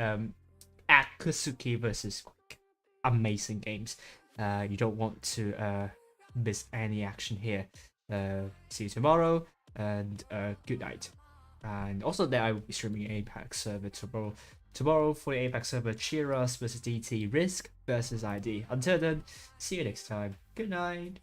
Akatsuki versus Quick. Amazing games. You don't want to miss any action here. See you tomorrow, and good night. And also there I will be streaming Apex server tomorrow for the Apex server Cheer Us versus DT, Risk versus ID. Until then, see you next time. Good night.